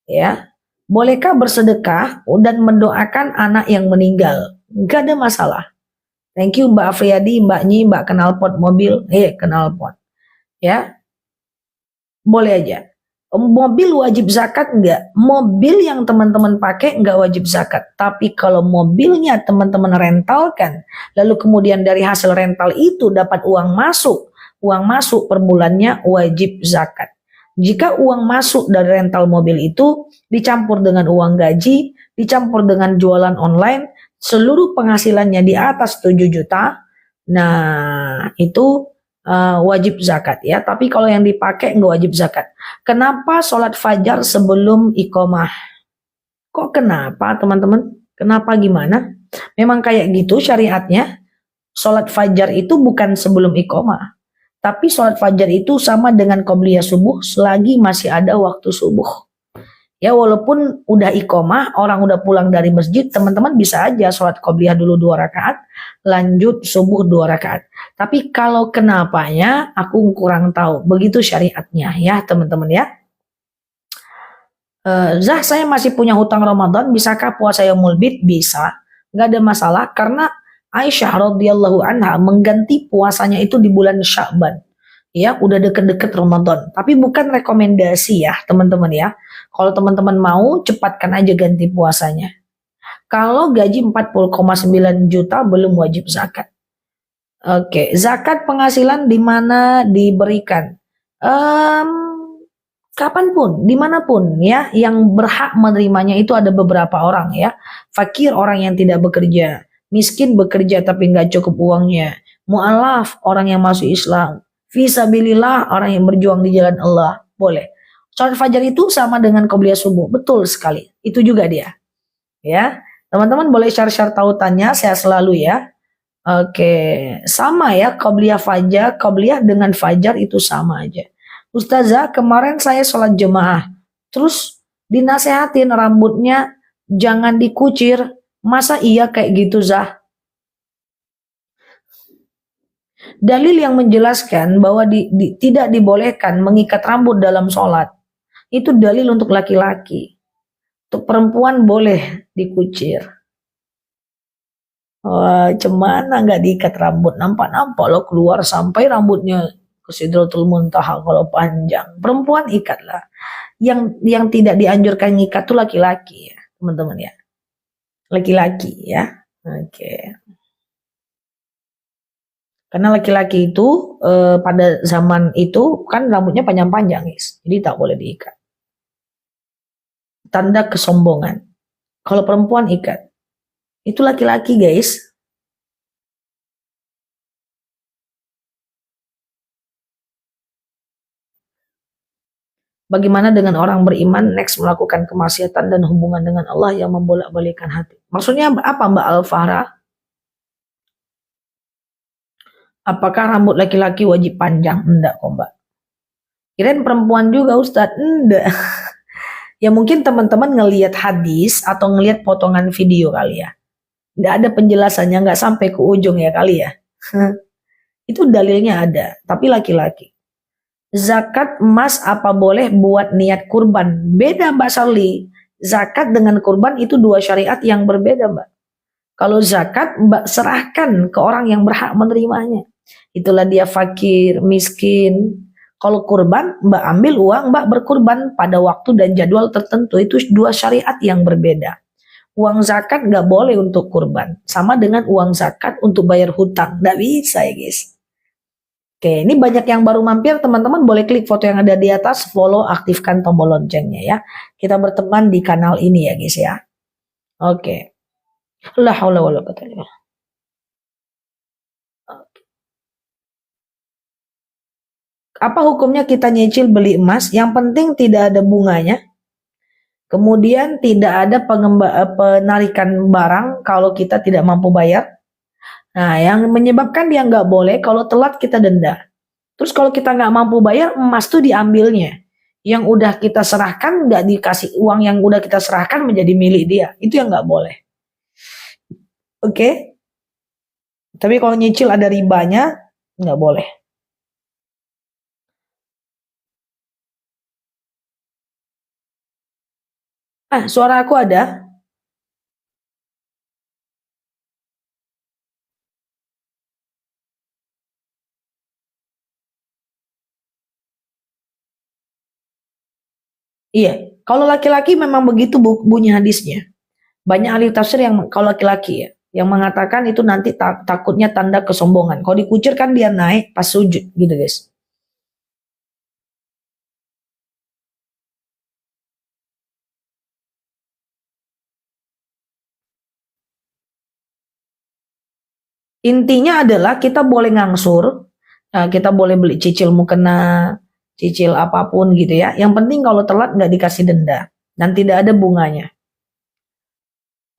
Ya. Bolehkah bersedekah dan mendoakan anak yang meninggal? Nggak ada masalah. Thank you Mbak Afriyadi, Mbak Nyi, Mbak Kenalpot mobil, Kenalpot. Ya. Boleh aja. Mobil wajib zakat enggak? Mobil yang teman-teman pakai enggak wajib zakat. Tapi kalau mobilnya teman-teman rentalkan, lalu kemudian dari hasil rental itu dapat uang masuk per bulannya wajib zakat. Jika uang masuk dari rental mobil itu dicampur dengan uang gaji, dicampur dengan jualan online, seluruh penghasilannya di atas 7 juta, nah itu wajib zakat ya. Tapi kalau yang dipakai nggak wajib zakat. Kenapa sholat fajar sebelum iqomah? Kok kenapa teman-teman? Kenapa gimana? Memang kayak gitu syariatnya. Sholat fajar itu bukan sebelum iqomah. Tapi sholat fajar itu sama dengan qobliyah subuh selagi masih ada waktu subuh. Ya walaupun udah iqomah, orang udah pulang dari masjid, teman-teman bisa aja sholat qobliyah dulu 2 rakaat, lanjut subuh 2 rakaat. Tapi kalau kenapanya aku kurang tahu. Begitu syariatnya ya teman-teman ya. Zah, saya masih punya hutang Ramadan, bisakah puasa yaumul bid? Bisa, nggak ada masalah karena Aisyah radhiyallahu anha mengganti puasanya itu di bulan Sya'ban. Ya, udah deket-deket Ramadan. Tapi bukan rekomendasi ya, teman-teman ya. Kalau teman-teman mau, cepatkan aja ganti puasanya. Kalau gaji 40,9 juta belum wajib zakat. Oke, zakat penghasilan di mana diberikan? Kapanpun, dimanapun ya, yang berhak menerimanya itu ada beberapa orang ya. Fakir orang yang tidak bekerja, miskin bekerja tapi nggak cukup uangnya, mu'alaf orang yang masuk Islam, fisabilillah orang yang berjuang di jalan Allah, boleh. Sholat fajar itu sama dengan qobliyah subuh, betul sekali. Itu juga dia. Ya, teman-teman boleh share-share tautannya, saya selalu ya. Oke, sama ya qobliyah fajar, qobliyah dengan fajar itu sama aja. Ustazah, kemarin saya sholat jemaah, terus dinasehatin rambutnya jangan dikucir. Masa iya kayak gitu, Zah? Dalil yang menjelaskan bahwa tidak dibolehkan mengikat rambut dalam sholat, itu dalil untuk laki-laki. Untuk perempuan boleh dikucir. Wah, cemana nggak diikat rambut? Nampak-nampak lo keluar sampai rambutnya ke Sidratul Muntaha kalau panjang. Perempuan ikatlah. Yang tidak dianjurkan ngikat tuh laki-laki ya, teman-teman ya. Laki-laki ya. Oke. Karena laki-laki itu pada zaman itu kan rambutnya panjang-panjang, guys. Jadi tak boleh diikat. Tanda kesombongan. Kalau perempuan ikat. Itu laki-laki, guys. Bagaimana dengan orang beriman next melakukan kemaksiatan dan hubungan dengan Allah yang membolak-balikkan hati? Maksudnya apa Mbak Alfara? Apakah rambut laki-laki wajib panjang? Enggak kok Mbak. Kirain perempuan juga Ustadz? Enggak. Ya mungkin teman-teman ngelihat hadis atau ngelihat potongan video kali ya. Enggak ada penjelasannya, enggak sampai ke ujung ya kali ya. Itu dalilnya ada, tapi laki-laki. Zakat emas apa boleh buat niat kurban? Beda Mbak Sali. Zakat dengan kurban itu 2 syariat yang berbeda Mbak. Kalau zakat Mbak serahkan ke orang yang berhak menerimanya. Itulah dia fakir, miskin. Kalau kurban Mbak ambil uang Mbak berkurban pada waktu dan jadwal tertentu. Itu 2 syariat yang berbeda. Uang zakat nggak boleh untuk kurban. Sama dengan uang zakat untuk bayar hutang. Nggak bisa ya guys. Oke, ini banyak yang baru mampir, teman-teman boleh klik foto yang ada di atas, follow, aktifkan tombol loncengnya ya. Kita berteman di kanal ini ya guys ya. Oke. La haula wala quwwata illa billah. Apa hukumnya kita nyicil beli emas? Yang penting tidak ada bunganya. Kemudian tidak ada penarikan barang kalau kita tidak mampu bayar. Nah, yang menyebabkan dia nggak boleh kalau telat kita denda. Terus kalau kita nggak mampu bayar, emas tuh diambilnya. Yang udah kita serahkan nggak dikasih uang yang udah kita serahkan menjadi milik dia. Itu yang nggak boleh. Oke? Tapi kalau nyicil ada ribanya, nggak boleh. Suara aku ada? Iya. Kalau laki-laki memang begitu bunyi hadisnya. Banyak ahli tafsir yang kalau laki-laki ya, yang mengatakan itu nanti takutnya tanda kesombongan. Kalau dikucurkan dia naik pas sujud gitu guys. Intinya adalah kita boleh ngangsur, kita boleh beli cicil mukena, cicil apapun gitu ya. Yang penting kalau telat nggak dikasih denda dan tidak ada bunganya.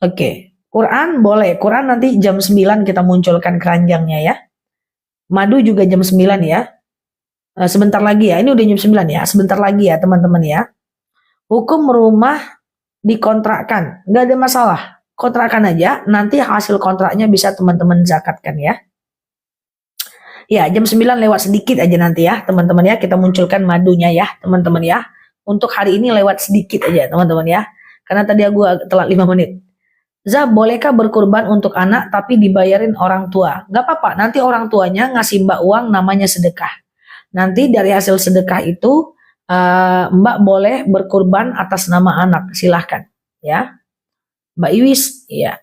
Oke, Quran boleh. Quran nanti jam 9 kita munculkan keranjangnya ya. Madu juga jam 9 ya. Sebentar lagi ya. Ini udah jam 9 ya. Sebentar lagi ya teman-teman ya. Hukum rumah dikontrakkan. Nggak ada masalah. Kontrakan aja. Nanti hasil kontraknya bisa teman-teman zakatkan ya. Ya, jam 9 lewat sedikit aja nanti ya, teman-teman ya. Kita munculkan madunya ya, teman-teman ya. Untuk hari ini lewat sedikit aja, teman-teman ya. Karena tadi aku telat 5 menit. Bolehkah berkurban untuk anak tapi dibayarin orang tua? Gak apa-apa, nanti orang tuanya ngasih Mbak uang namanya sedekah. Nanti dari hasil sedekah itu, Mbak boleh berkurban atas nama anak, silahkan. Ya, Mbak Iwis, ya.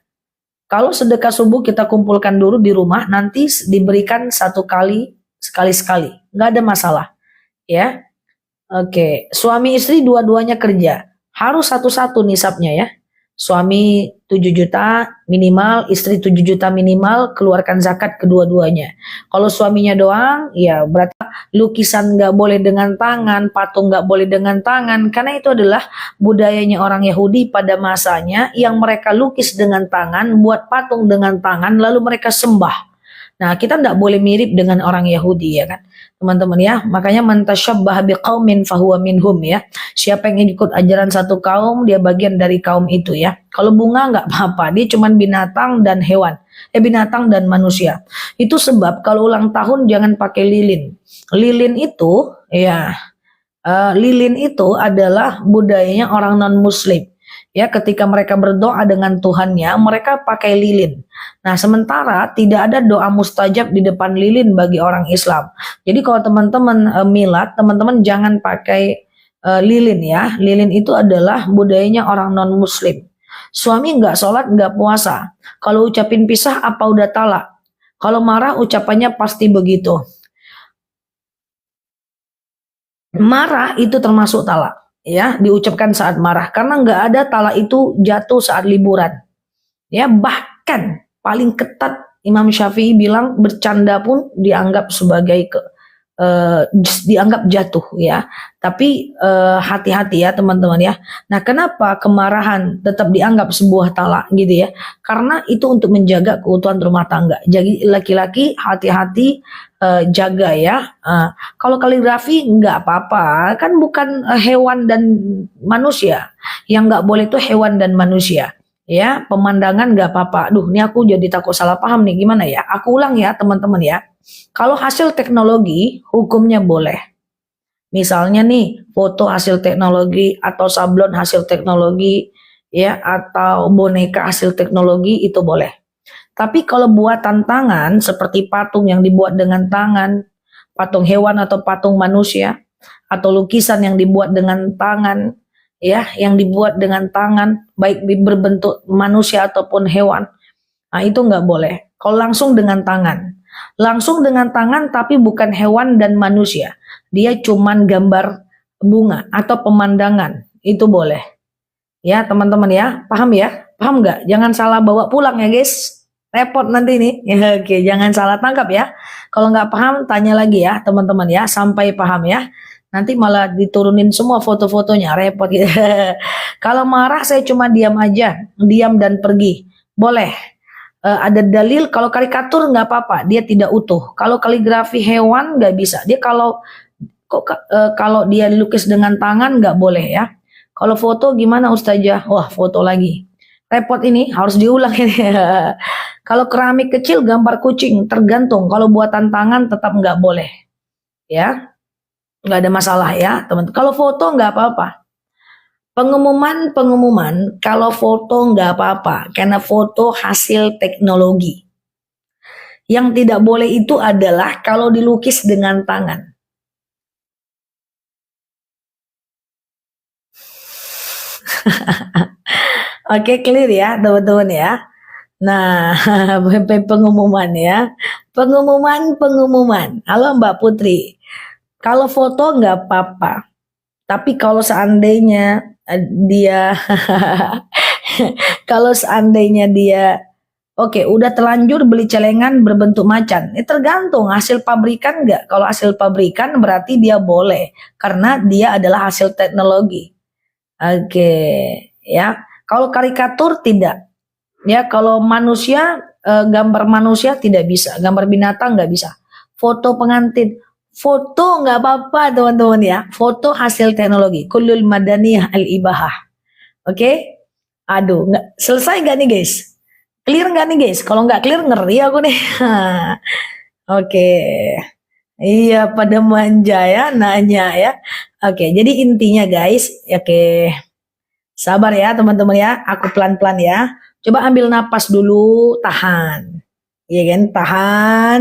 Kalau sedekah subuh kita kumpulkan dulu di rumah, nanti diberikan satu kali, sekali-sekali. Nggak ada masalah. Ya, oke. Suami istri dua-duanya kerja. Harus satu-satu nisabnya ya. Suami 7 juta minimal, istri 7 juta minimal, keluarkan zakat kedua-duanya. Kalau suaminya doang, ya berarti lukisan nggak boleh dengan tangan, patung nggak boleh dengan tangan, karena itu adalah budayanya orang Yahudi pada masanya yang mereka lukis dengan tangan, buat patung dengan tangan, lalu mereka sembah. Nah, kita tidak boleh mirip dengan orang Yahudi ya kan, teman-teman ya. Makanya man tasyabbaha biqaumin fahuwa minhum ya. Siapa yang ikut ajaran satu kaum, dia bagian dari kaum itu ya. Kalau bunga nggak apa-apa, dia cuma binatang dan hewan. Binatang dan manusia. Itu sebab kalau ulang tahun jangan pakai lilin. Lilin itu ya, lilin itu adalah budayanya orang non-muslim. Ya, ketika mereka berdoa dengan Tuhannya, mereka pakai lilin. Nah, sementara tidak ada doa mustajab di depan lilin bagi orang Islam. Jadi kalau teman-teman milad, teman-teman jangan pakai lilin ya. Lilin itu adalah budayanya orang non-muslim. Suami nggak sholat, nggak puasa. Kalau ucapin pisah, apa udah talak? Kalau marah, ucapannya pasti begitu. Marah itu termasuk talak. Ya, diucapkan saat marah. Karena nggak ada talak itu jatuh saat liburan. Ya, bahkan paling ketat Imam Syafi'i bilang bercanda pun dianggap sebagai dianggap jatuh ya. Tapi hati-hati ya teman-teman ya. Nah, kenapa kemarahan tetap dianggap sebuah talak gitu ya? Karena itu untuk menjaga keutuhan rumah tangga. Jadi laki-laki hati-hati, jaga ya. Kalau kaligrafi nggak apa-apa, kan bukan hewan dan manusia. Yang nggak boleh itu hewan dan manusia. Ya, pemandangan nggak apa-apa. Duh, ini aku jadi takut salah paham nih. Gimana ya? Aku ulang ya teman-teman ya. Kalau hasil teknologi, hukumnya boleh. Misalnya nih, foto hasil teknologi atau sablon hasil teknologi, ya, atau boneka hasil teknologi itu boleh. Tapi kalau buatan tangan seperti patung yang dibuat dengan tangan, patung hewan atau patung manusia, atau lukisan yang dibuat dengan tangan, ya, yang dibuat dengan tangan, baik berbentuk manusia ataupun hewan, nah itu nggak boleh. Kalau langsung dengan tangan tapi bukan hewan dan manusia, dia cuman gambar bunga atau pemandangan, itu boleh. Ya teman-teman ya, paham ya? Paham nggak? Jangan salah bawa pulang ya guys. Repot nanti nih. Ya, oke, jangan salah tangkap ya. Kalau nggak paham, tanya lagi ya teman-teman ya, sampai paham ya. nanti malah diturunin semua foto-fotonya, repot gitu. Kalau marah saya cuma diam aja, diam dan pergi, boleh. Ada dalil. Kalau karikatur nggak apa-apa, dia tidak utuh. Kalau kaligrafi hewan nggak bisa. Dia kalau dia dilukis dengan tangan nggak boleh ya. Kalau foto gimana Ustazah? Wah, foto lagi. Repot ini, harus diulang ini. Kalau keramik kecil gambar kucing, tergantung. Kalau buatan tangan tetap nggak boleh. Ya, nggak ada masalah ya teman. Kalau foto nggak apa-apa. Pengumuman kalau foto nggak apa-apa, karena foto hasil teknologi. Yang tidak boleh itu adalah kalau dilukis dengan tangan. Oke, clear ya teman-teman ya. Nah, pengumuman ya. Pengumuman. Halo Mbak Putri. Kalau foto nggak apa-apa. Tapi kalau seandainya dia kalau seandainya dia oke, udah terlanjur beli celengan berbentuk macan. Tergantung hasil pabrikan nggak. Kalau hasil pabrikan berarti dia boleh karena dia adalah hasil teknologi. Oke, ya. Kalau karikatur tidak. Ya, kalau manusia gambar manusia tidak bisa, gambar binatang nggak bisa. Foto pengantin, foto nggak apa-apa teman-teman ya. Foto hasil teknologi. Kullul madaniyah al-ibahah. Oke? Aduh, nggak selesai nggak nih guys? Clear nggak nih guys? Kalau nggak clear ngeri aku nih. Oke. Iya, pada manja ya, nanya ya. Oke, jadi intinya guys, oke, sabar ya teman-teman ya, aku pelan-pelan ya. Coba ambil napas dulu, tahan. Iya kan, tahan.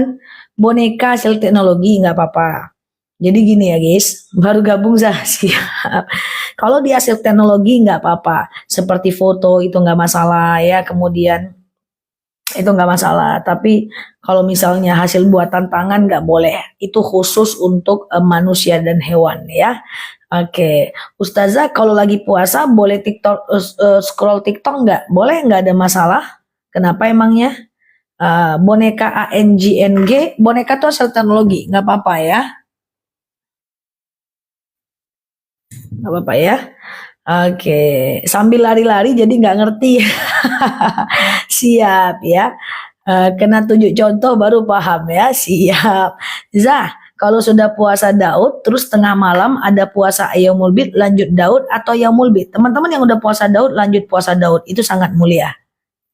Boneka hasil teknologi nggak apa-apa. Jadi gini ya guys, baru gabung saya siap. Kalau di hasil teknologi nggak apa-apa, seperti foto itu nggak masalah ya. Kemudian itu nggak masalah. Tapi kalau misalnya hasil buatan tangan nggak boleh. Itu khusus untuk manusia dan hewan ya. Oke, Ustazah kalau lagi puasa boleh TikTok scroll TikTok nggak? Boleh, nggak ada masalah. Kenapa emangnya? Boneka ANGNG, boneka itu hasil teknologi, nggak apa-apa ya, nggak apa-apa ya. Oke, sambil lari-lari jadi nggak ngerti. Siap ya. Kena tunjuk contoh baru paham ya. Siap. Zah, kalau sudah puasa Daud, terus tengah malam ada puasa Yaumul Bid, lanjut Daud atau Yaumul Bid. Teman-teman yang udah puasa Daud, lanjut puasa Daud. Itu sangat mulia.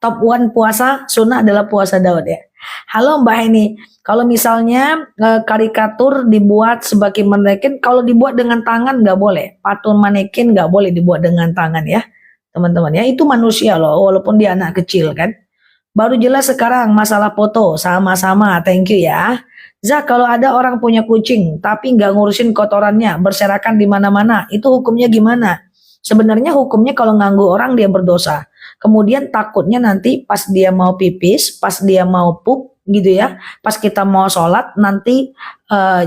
Top one puasa sunnah adalah puasa Daud ya. Halo Mbak Heni, kalau misalnya karikatur dibuat sebagai manekin, kalau dibuat dengan tangan nggak boleh. Patung manekin nggak boleh dibuat dengan tangan ya, teman-teman ya. Itu manusia loh, walaupun dia anak kecil kan. Baru jelas sekarang masalah foto, sama-sama, thank you ya. Zah, kalau ada orang punya kucing tapi nggak ngurusin kotorannya, berserakan di mana-mana, itu hukumnya gimana? Sebenarnya hukumnya kalau ganggu orang dia berdosa. Kemudian takutnya nanti pas dia mau pipis, pas dia mau pup gitu ya, pas kita mau sholat nanti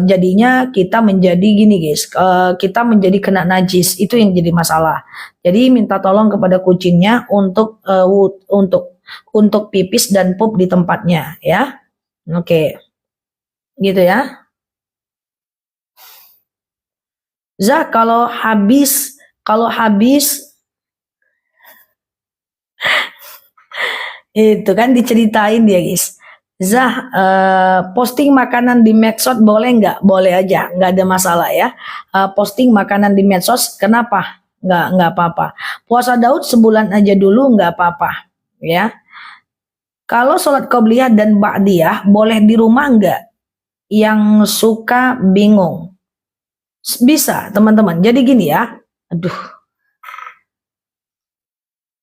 jadinya kita menjadi gini guys, kita menjadi kena najis, itu yang jadi masalah. Jadi minta tolong kepada kucingnya untuk pipis dan pup di tempatnya ya. Oke, gitu ya. Zah, kalau habis itu kan diceritain dia guys. Zah, posting makanan di medsos boleh nggak? Boleh aja, nggak ada masalah ya. Posting makanan di medsos, kenapa? Nggak apa-apa. Puasa Daud sebulan aja dulu nggak apa-apa, ya. Kalau sholat qobliyah dan ba'diyah boleh di rumah nggak? Yang suka bingung, bisa teman-teman. Jadi gini ya, aduh.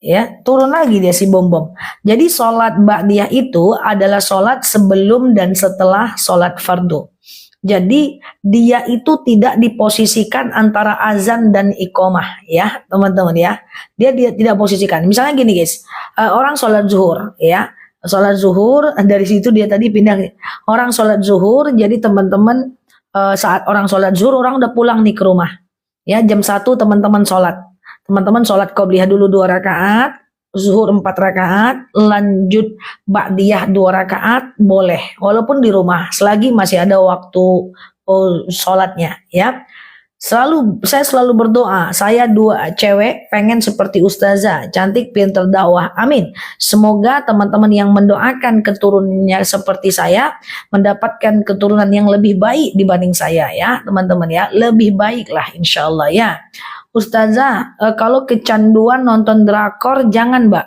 Ya, turun lagi dia si bom-bom. Jadi sholat ba'diyah itu adalah sholat sebelum dan setelah sholat fardu. Jadi dia itu tidak diposisikan antara azan dan iqomah ya teman-teman ya. Dia tidak posisikan. Misalnya gini guys, orang sholat zuhur ya. Sholat zuhur dari situ dia tadi pindah. Orang sholat zuhur, jadi teman-teman saat orang sholat zuhur orang udah pulang nih ke rumah. Ya jam 1 teman-teman sholat. Teman-teman sholat qobliyah dulu 2 rakaat, zuhur 4 rakaat, lanjut ba'diyah 2 rakaat, boleh. Walaupun di rumah, selagi masih ada waktu sholatnya ya. Saya selalu berdoa, saya dua cewek pengen seperti ustazah, cantik, pintar dakwah. Amin. Semoga teman-teman yang mendoakan keturunannya seperti saya mendapatkan keturunan yang lebih baik dibanding saya ya, teman-teman ya. Lebih baik lah insya Allah ya. Ustazah, kalau kecanduan nonton drakor jangan, Mbak.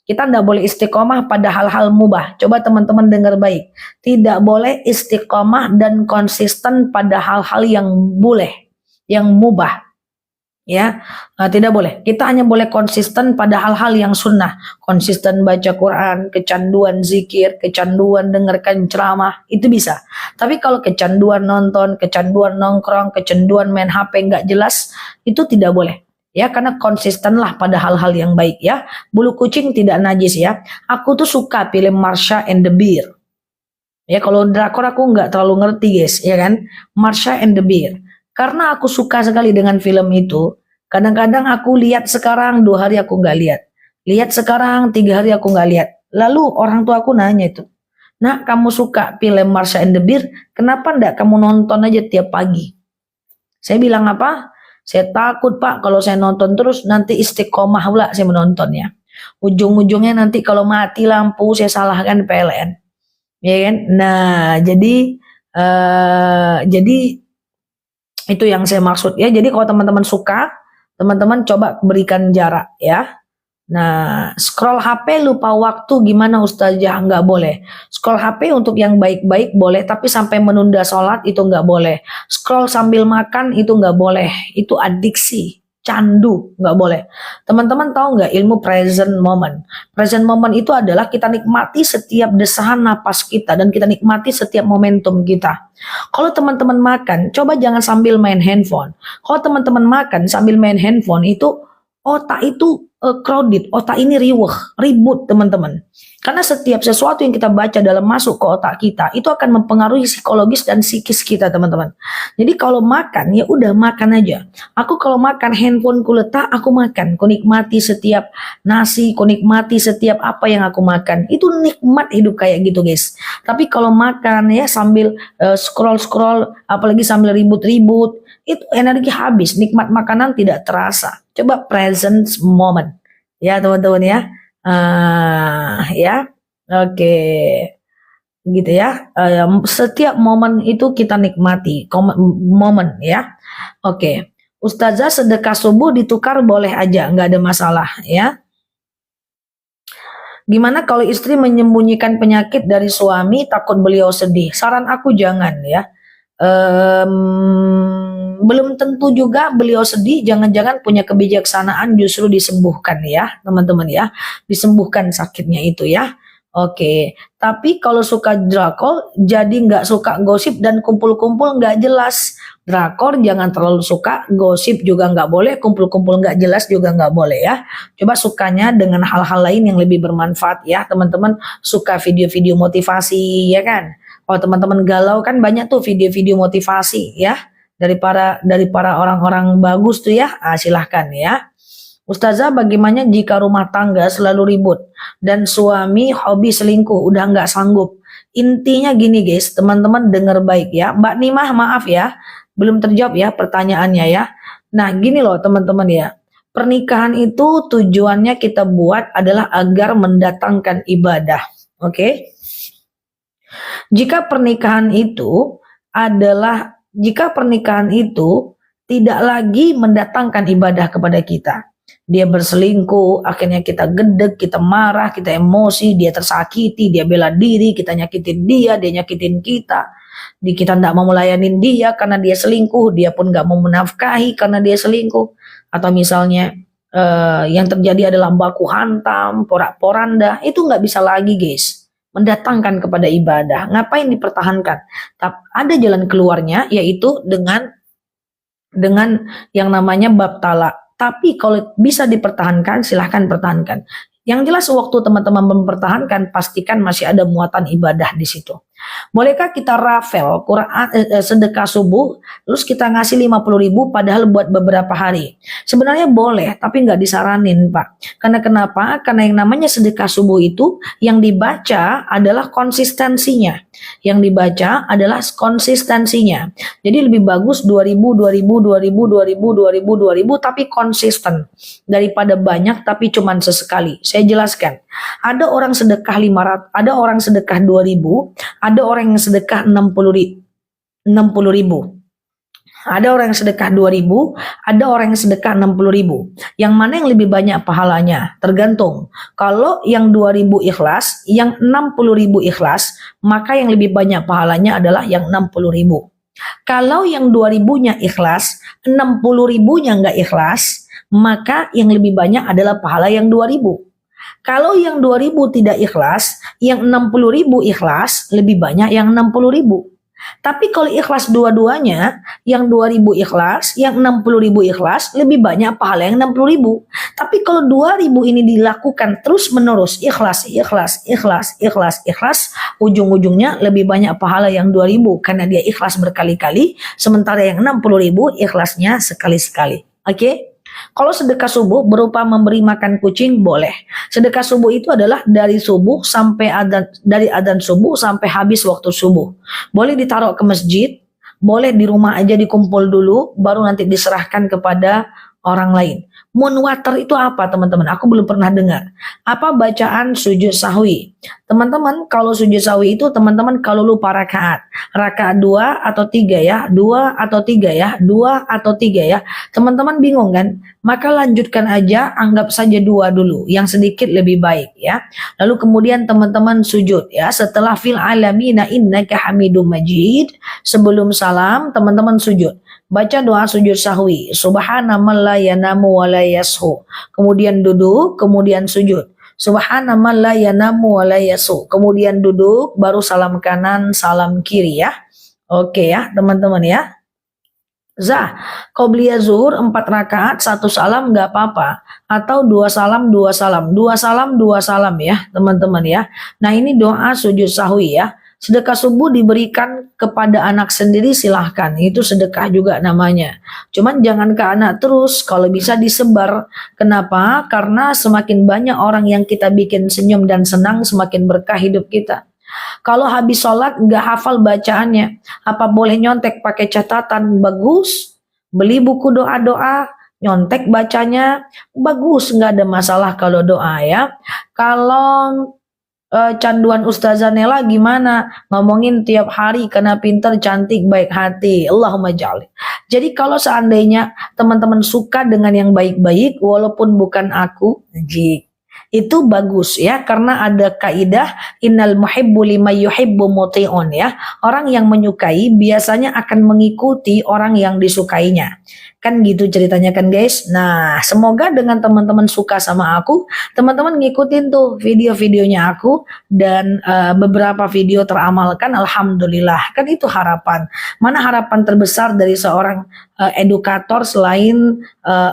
Kita tidak boleh istiqomah pada hal-hal mubah. Coba teman-teman dengar baik. Tidak boleh istiqomah dan konsisten pada hal-hal yang boleh, yang mubah. Ya, tidak boleh. Kita hanya boleh konsisten pada hal-hal yang sunnah. Konsisten baca Quran, kecanduan zikir, kecanduan dengarkan ceramah, itu bisa. Tapi kalau kecanduan nonton, kecanduan nongkrong, kecanduan main HP nggak jelas, itu tidak boleh. Ya, karena konsistenlah pada hal-hal yang baik ya. Bulu kucing tidak najis ya. Aku tuh suka film Marsha and the Bear. Ya, kalau drakor aku nggak terlalu ngerti guys, ya kan? Marsha and the Bear. Karena aku suka sekali dengan film itu, kadang-kadang aku lihat sekarang 2 hari aku nggak lihat. Lihat sekarang 3 hari aku nggak lihat. Lalu orang tua aku nanya itu, "Nak, kamu suka film Marsha and the Bear, kenapa ndak kamu nonton aja tiap pagi?" Saya bilang apa? Saya takut Pak, kalau saya nonton terus nanti istiqomah pula saya menontonnya. Ujung-ujungnya nanti kalau mati lampu saya salahkan PLN. Ya kan? Nah, jadi itu yang saya maksud ya. Jadi kalau teman-teman suka, teman-teman coba berikan jarak ya. Nah, scroll HP lupa waktu gimana Ustazah? Nggak boleh. Scroll HP untuk yang baik-baik boleh, tapi sampai menunda sholat itu nggak boleh. Scroll sambil makan itu nggak boleh. Itu adiksi, candu, nggak boleh. Teman-teman tahu nggak ilmu present moment? Present moment itu adalah kita nikmati setiap desahan napas kita dan kita nikmati setiap momentum kita. Kalau teman-teman makan, coba jangan sambil main handphone. Kalau teman-teman makan sambil main handphone itu otak itu crowded, otak ini ribut teman-teman. Karena setiap sesuatu yang kita baca dalam masuk ke otak kita itu akan mempengaruhi psikologis dan psikis kita teman-teman. Jadi kalau makan ya udah makan aja. Aku kalau makan handphone ku letak, aku makan. Ku nikmati setiap nasi, ku nikmati setiap apa yang aku makan. Itu nikmat hidup kayak gitu guys. Tapi kalau makan ya sambil scroll-scroll, apalagi sambil ribut-ribut, itu energi habis, nikmat makanan tidak terasa. Coba present moment ya teman-teman ya. Ya oke, gitu ya. Setiap momen itu kita nikmati momen ya. Oke, Ustazah, sedekah subuh ditukar boleh aja, nggak ada masalah ya. Gimana kalau istri menyembunyikan penyakit dari suami takut beliau sedih? Saran aku jangan ya. Belum tentu juga beliau sedih, jangan-jangan punya kebijaksanaan justru disembuhkan ya teman-teman ya, disembuhkan sakitnya itu ya. Oke, tapi kalau suka drakor jadi nggak suka gosip dan kumpul-kumpul nggak jelas. Drakor jangan terlalu suka, gosip juga nggak boleh, kumpul-kumpul nggak jelas juga nggak boleh ya. Coba sukanya dengan hal-hal lain yang lebih bermanfaat ya teman-teman. Suka video-video motivasi ya kan. Kalau teman-teman galau kan banyak tuh video-video motivasi ya dari para orang-orang bagus tuh ya. Silahkan ya. Ustazah, bagaimana jika rumah tangga selalu ribut dan suami hobi selingkuh, udah nggak sanggup? Intinya gini guys, teman-teman dengar baik ya. Mbak Nimah, maaf ya, belum terjawab ya pertanyaannya ya. Nah gini loh teman-teman ya, pernikahan itu tujuannya kita buat adalah agar mendatangkan ibadah. Oke? Jika pernikahan itu tidak lagi mendatangkan ibadah kepada kita, dia berselingkuh, akhirnya kita gedek, kita marah, kita emosi, dia tersakiti, dia bela diri, kita nyakitin dia nyakitin kita. Kita tidak mau melayanin dia karena dia selingkuh, dia pun nggak mau menafkahi karena dia selingkuh. Atau misalnya yang terjadi adalah baku hantam, porak-poranda, itu nggak bisa lagi guys mendatangkan kepada ibadah. Ngapain dipertahankan? Ada jalan keluarnya, yaitu dengan yang namanya bab talak. Tapi kalau bisa dipertahankan, silahkan pertahankan. Yang jelas waktu teman-teman mempertahankan, pastikan masih ada muatan ibadah di situ. Bolehkah kita rafel Quran, sedekah subuh, terus kita ngasih 50.000 padahal buat beberapa hari? Sebenarnya boleh, tapi nggak disaranin, Pak. Karena kenapa? Karena yang namanya sedekah subuh itu yang dibaca adalah konsistensinya. Yang dibaca adalah konsistensinya. Jadi lebih bagus 2.000, 2.000, 2.000, 2.000, 2.000, 2.000 tapi konsisten daripada banyak tapi cuman sesekali. Saya jelaskan. Ada orang sedekah 500, ada orang sedekah 2.000, ada orang yang sedekah 60.000. Ada orang yang sedekah 2.000, ada orang yang sedekah 60.000. Yang mana yang lebih banyak pahalanya? Tergantung. Kalau yang 2.000 ikhlas, yang 60.000 ikhlas, maka yang lebih banyak pahalanya adalah yang 60.000. Kalau yang 2.000-nya ikhlas, 60.000-nya nggak ikhlas, maka yang lebih banyak adalah pahala yang 2.000. Kalau yang 2.000 tidak ikhlas, yang 60.000 ikhlas, lebih banyak yang 60.000. Tapi kalau ikhlas dua-duanya, yang 2.000 ikhlas, yang 60.000 ikhlas, lebih banyak pahala yang 60.000. Tapi kalau 2.000 ini dilakukan terus-menerus, ikhlas, ikhlas, ikhlas, ikhlas, ikhlas, ujung-ujungnya lebih banyak pahala yang 2.000 karena dia ikhlas berkali-kali, sementara yang 60.000 ikhlasnya sekali-sekali. Oke? Kalau sedekah subuh berupa memberi makan kucing boleh. Sedekah subuh itu adalah dari subuh sampai dari adzan subuh sampai habis waktu subuh. Boleh ditaruh ke masjid, boleh di rumah aja dikumpul dulu, baru nanti diserahkan kepada orang lain. Munwater itu apa teman-teman? Aku belum pernah dengar. Apa bacaan sujud sahwi? Teman-teman, kalau sujud sahwi itu teman-teman kalau lupa rakaat. Rakaat 2 atau 3 ya, 2 atau 3 ya, 2 atau 3 ya. Teman-teman bingung kan? Maka lanjutkan aja, anggap saja 2 dulu, yang sedikit lebih baik ya. Lalu kemudian teman-teman sujud ya. Setelah fil alamina innaka hamidum majid, sebelum salam teman-teman sujud. Baca doa sujud sahwi. Subhanaman la yanamu wa la yashu. Kemudian duduk, kemudian sujud. Subhanaman la yanamu wa la yashu. Kemudian duduk, baru salam kanan, salam kiri ya. Oke ya, teman-teman ya. Qobliyah zuhur 4 rakaat 1 salam nggak apa-apa, atau 2 salam 2 salam, 2 salam 2 salam ya teman-teman ya. Nah ini doa sujud sahwi ya. Sedekah subuh diberikan kepada anak sendiri silahkan, itu sedekah juga namanya. Cuman jangan ke anak terus, kalau bisa disebar. Kenapa? Karena semakin banyak orang yang kita bikin senyum dan senang, semakin berkah hidup kita. Kalau habis sholat nggak hafal bacaannya, apa boleh nyontek pakai catatan? Bagus. Beli buku doa-doa, nyontek bacanya, bagus, nggak ada masalah kalau doa ya. Kalau canduan Ustazah Nela gimana? Ngomongin tiap hari karena pinter, cantik, baik hati. Allahumma ja'al. Jadi kalau seandainya teman-teman suka dengan yang baik-baik, walaupun bukan aku, itu bagus ya, karena ada kaidah innal muhibbu liman yuhibbu muti'un ya. Orang yang menyukai biasanya akan mengikuti orang yang disukainya. Kan gitu ceritanya kan guys. Nah, semoga dengan teman-teman suka sama aku, teman-teman ngikutin tuh video-videonya aku dan beberapa video teramalkan, alhamdulillah. Kan itu harapan. Mana harapan terbesar dari seorang edukator selain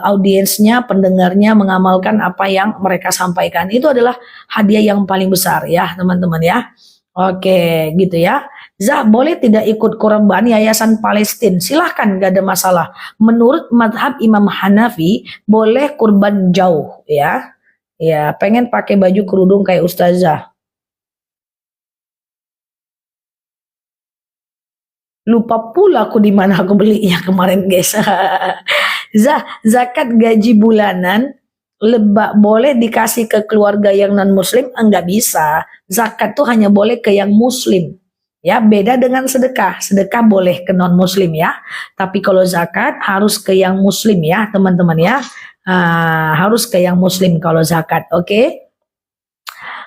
audiensnya, pendengarnya mengamalkan apa yang mereka sampaikan. Itu adalah hadiah yang paling besar ya teman-teman ya. Oke gitu ya. Boleh tidak ikut kurban Yayasan Palestina? Silahkan, gak ada masalah. Menurut madhab Imam Hanafi boleh kurban jauh ya. Ya pengen pakai baju kerudung kayak Ustazah. Lupa pula aku di mana aku belinya kemarin guys. Zakat gaji bulanan boleh dikasih ke keluarga yang non muslim? Enggak bisa. Zakat tuh hanya boleh ke yang muslim. Ya, beda dengan sedekah. Sedekah boleh ke non muslim ya. Tapi kalau zakat harus ke yang muslim ya, teman-teman ya. Harus ke yang muslim kalau zakat. Oke?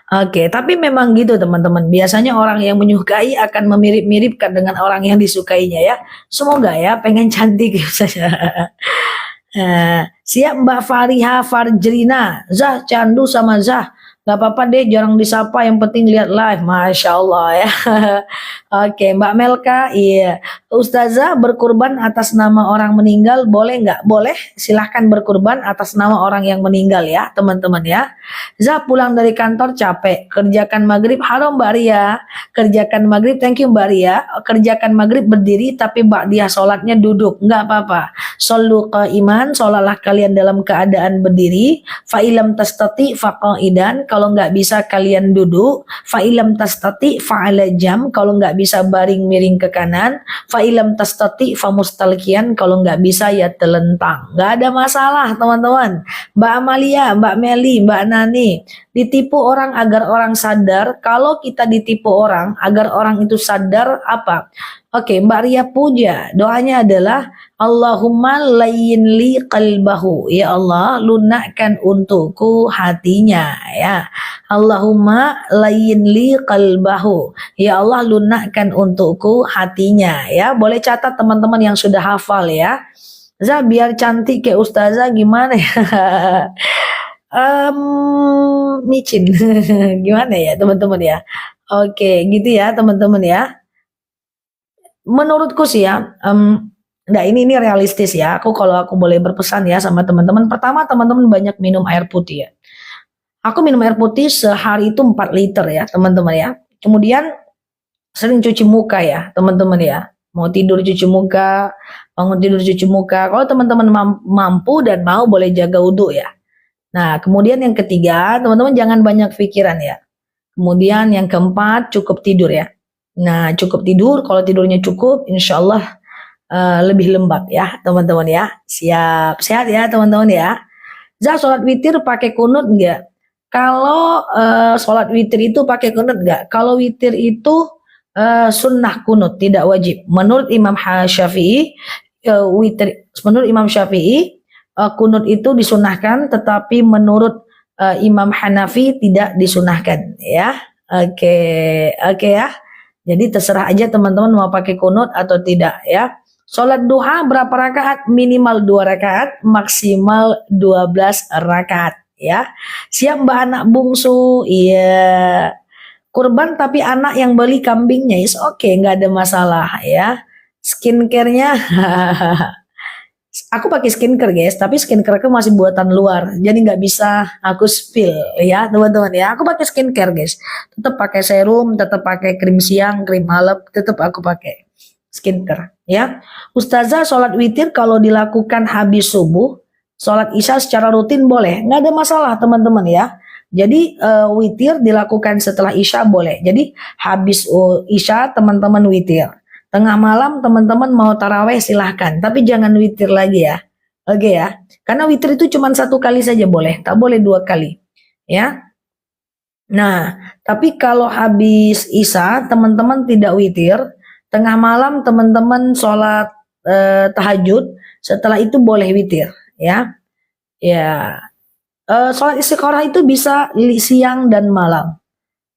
Oke, tapi memang gitu teman-teman. Biasanya orang yang menyukai akan memirip-miripkan dengan orang yang disukainya ya. Semoga ya, pengen cantik saja. Siap Mbak Fariha Farjrina. Candu sama Zah. Gak apa-apa deh, jarang disapa, yang penting lihat live. Masya Allah ya. Oke, Mbak Melka, iya. Ustazah, berkurban atas nama orang meninggal boleh nggak? Boleh, silahkan berkurban atas nama orang yang meninggal ya, teman-teman ya. Zah, pulang dari kantor capek, kerjakan maghrib, halo Mbak Ria. Kerjakan maghrib, thank you Mbak Ria. Kerjakan maghrib berdiri, tapi Mbak dia sholatnya duduk, nggak apa-apa. Solu iman, sholatlah kalian dalam keadaan berdiri. Fa'ilam tastati faqaidan, kalau nggak bisa kalian duduk. Fa'ilam tastati fa'ala jam, kalau nggak bisa baring miring ke kanan. Fa'ilam tastati famustalkian, kalau nggak bisa ya telentang. Nggak ada masalah teman-teman. Mbak Amalia, Mbak Meli, Mbak Nani, ditipu orang agar orang sadar. Kalau kita ditipu orang agar orang itu sadar apa? Oke, Mbak Ria Puja, doanya adalah Allahumma layyin li qalbahu. Ya Allah, lunakkan untukku hatinya ya. Allahumma layyin li qalbahu. Ya Allah, lunakkan untukku hatinya ya. Boleh catat teman-teman yang sudah hafal ya. Zah, biar cantik kayak ustazah gimana ya? Micin. Gimana ya teman-teman ya? Oke, gitu ya teman-teman ya. Menurutku sih ya, nah ini realistis ya. Kalau aku boleh berpesan ya sama teman-teman. Pertama, teman-teman banyak minum air putih ya. Aku minum air putih sehari itu 4 liter ya teman-teman ya. Kemudian sering cuci muka ya teman-teman ya. Mau tidur cuci muka, bangun tidur cuci muka. Kalau teman-teman mampu dan mau, boleh jaga wudhu ya. Nah, kemudian yang ketiga, teman-teman jangan banyak pikiran ya. Kemudian yang keempat, cukup tidur ya. Nah, cukup tidur, kalau tidurnya cukup, insya Allah lebih lembab ya teman-teman ya. Siap, sehat ya teman-teman ya. Zah, sholat witir pakai kunut enggak? Kalau sholat witir itu pakai kunut enggak? Kalau witir itu sunnah kunut, tidak wajib. Menurut Imam Syafi'i, menurut Imam Syafi'i, kunut itu disunahkan, tetapi menurut Imam Hanafi tidak disunahkan ya. Oke ya. Jadi terserah aja teman-teman mau pakai kunut atau tidak ya. Sholat duha berapa rakaat? Minimal 2 rakaat, maksimal 12 rakaat ya. Siap Mbak anak bungsu? Iya. Kurban tapi anak yang beli kambingnya is oke, nggak ada masalah ya. Skincare-nya aku pakai skincare guys, tapi skincareku masih buatan luar, jadi nggak bisa aku spill ya teman-teman ya. Aku pakai skincare guys, tetap pakai serum, tetap pakai krim siang, krim malam, tetap aku pakai skincare ya. Ustazah, sholat witir kalau dilakukan habis subuh, sholat isya secara rutin boleh, nggak ada masalah teman-teman ya. Jadi witir dilakukan setelah isya boleh. Jadi habis isya teman-teman witir. Tengah malam teman-teman mau taraweh silahkan, tapi jangan witir lagi ya. Oke ya, karena witir itu cuma 1 kali saja boleh, tak boleh 2 kali ya. Nah, tapi kalau habis isya teman-teman tidak witir, tengah malam teman-teman sholat tahajud, setelah itu boleh witir ya. Ya, sholat istikharah itu bisa siang dan malam.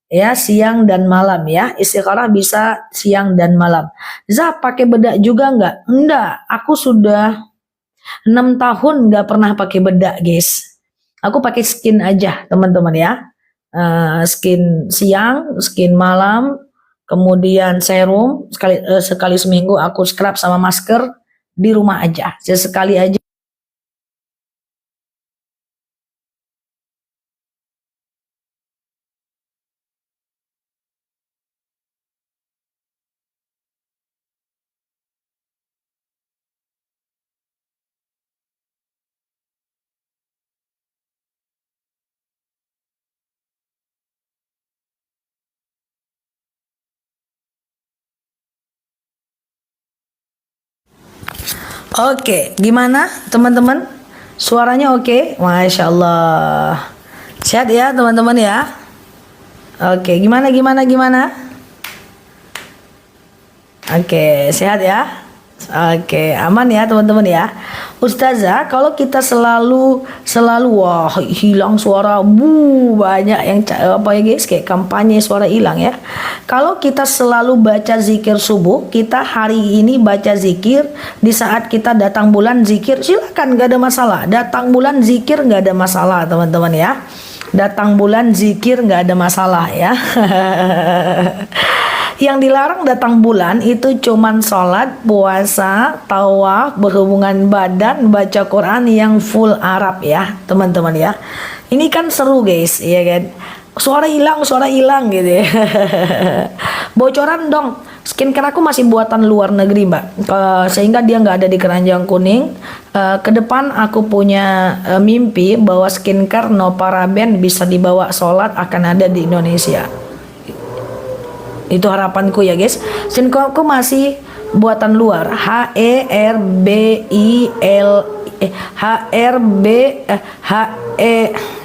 Ya, siang dan malam ya. Istikharah bisa siang dan malam. Zah, pakai bedak juga enggak? Enggak, aku sudah 6 tahun enggak pernah pakai bedak guys. Aku pakai skin aja teman-teman ya. Skin siang, skin malam, kemudian serum sekali seminggu aku scrub sama masker di rumah aja. Sesekali aja. Oke, gimana teman-teman? Suaranya oke? Masya Allah. Sehat ya teman-teman ya? Oke, gimana? Oke, sehat ya? Oke, aman ya teman-teman ya. Ustazah, kalau kita selalu wah hilang suara banyak yang apa ya guys, kayak kampanye suara hilang ya. Kalau kita selalu baca zikir subuh, kita hari ini baca zikir, di saat kita datang bulan zikir, silakan, nggak ada masalah. Datang bulan zikir nggak ada masalah teman-teman ya. Datang bulan zikir nggak ada masalah ya. Yang dilarang datang bulan itu cuman sholat, puasa, tawaf, berhubungan badan, baca Quran yang full Arab ya teman-teman ya. Ini kan seru guys, ya kan? Suara hilang gitu ya. Bocoran dong, skincare aku masih buatan luar negeri mbak. Sehingga dia nggak ada di keranjang kuning. Ke depan aku punya mimpi bahwa skincare no paraben bisa dibawa sholat akan ada di Indonesia. Itu harapanku ya guys. Skincare aku masih buatan luar.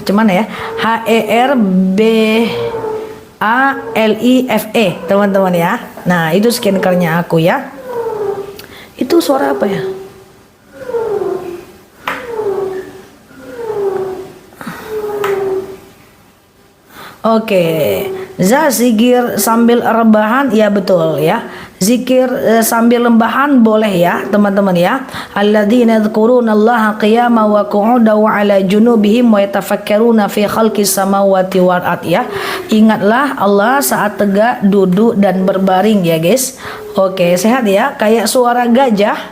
Cuman ya HERBALIFE teman-teman ya. Nah itu skincare-nya aku ya. Itu suara apa ya? Oke, zikir sambil rebahan, ya betul ya. Zikir sambil rebahan boleh ya teman-teman ya. Alladzina yadhkurunallaha qiyaman wa qu'udan wa 'ala junubihim wa yatafakkaruna fi khalqis samawati wal ard ya. Ingatlah Allah saat tegak, duduk dan berbaring ya guys. Oke, sehat ya. Kayak suara gajah.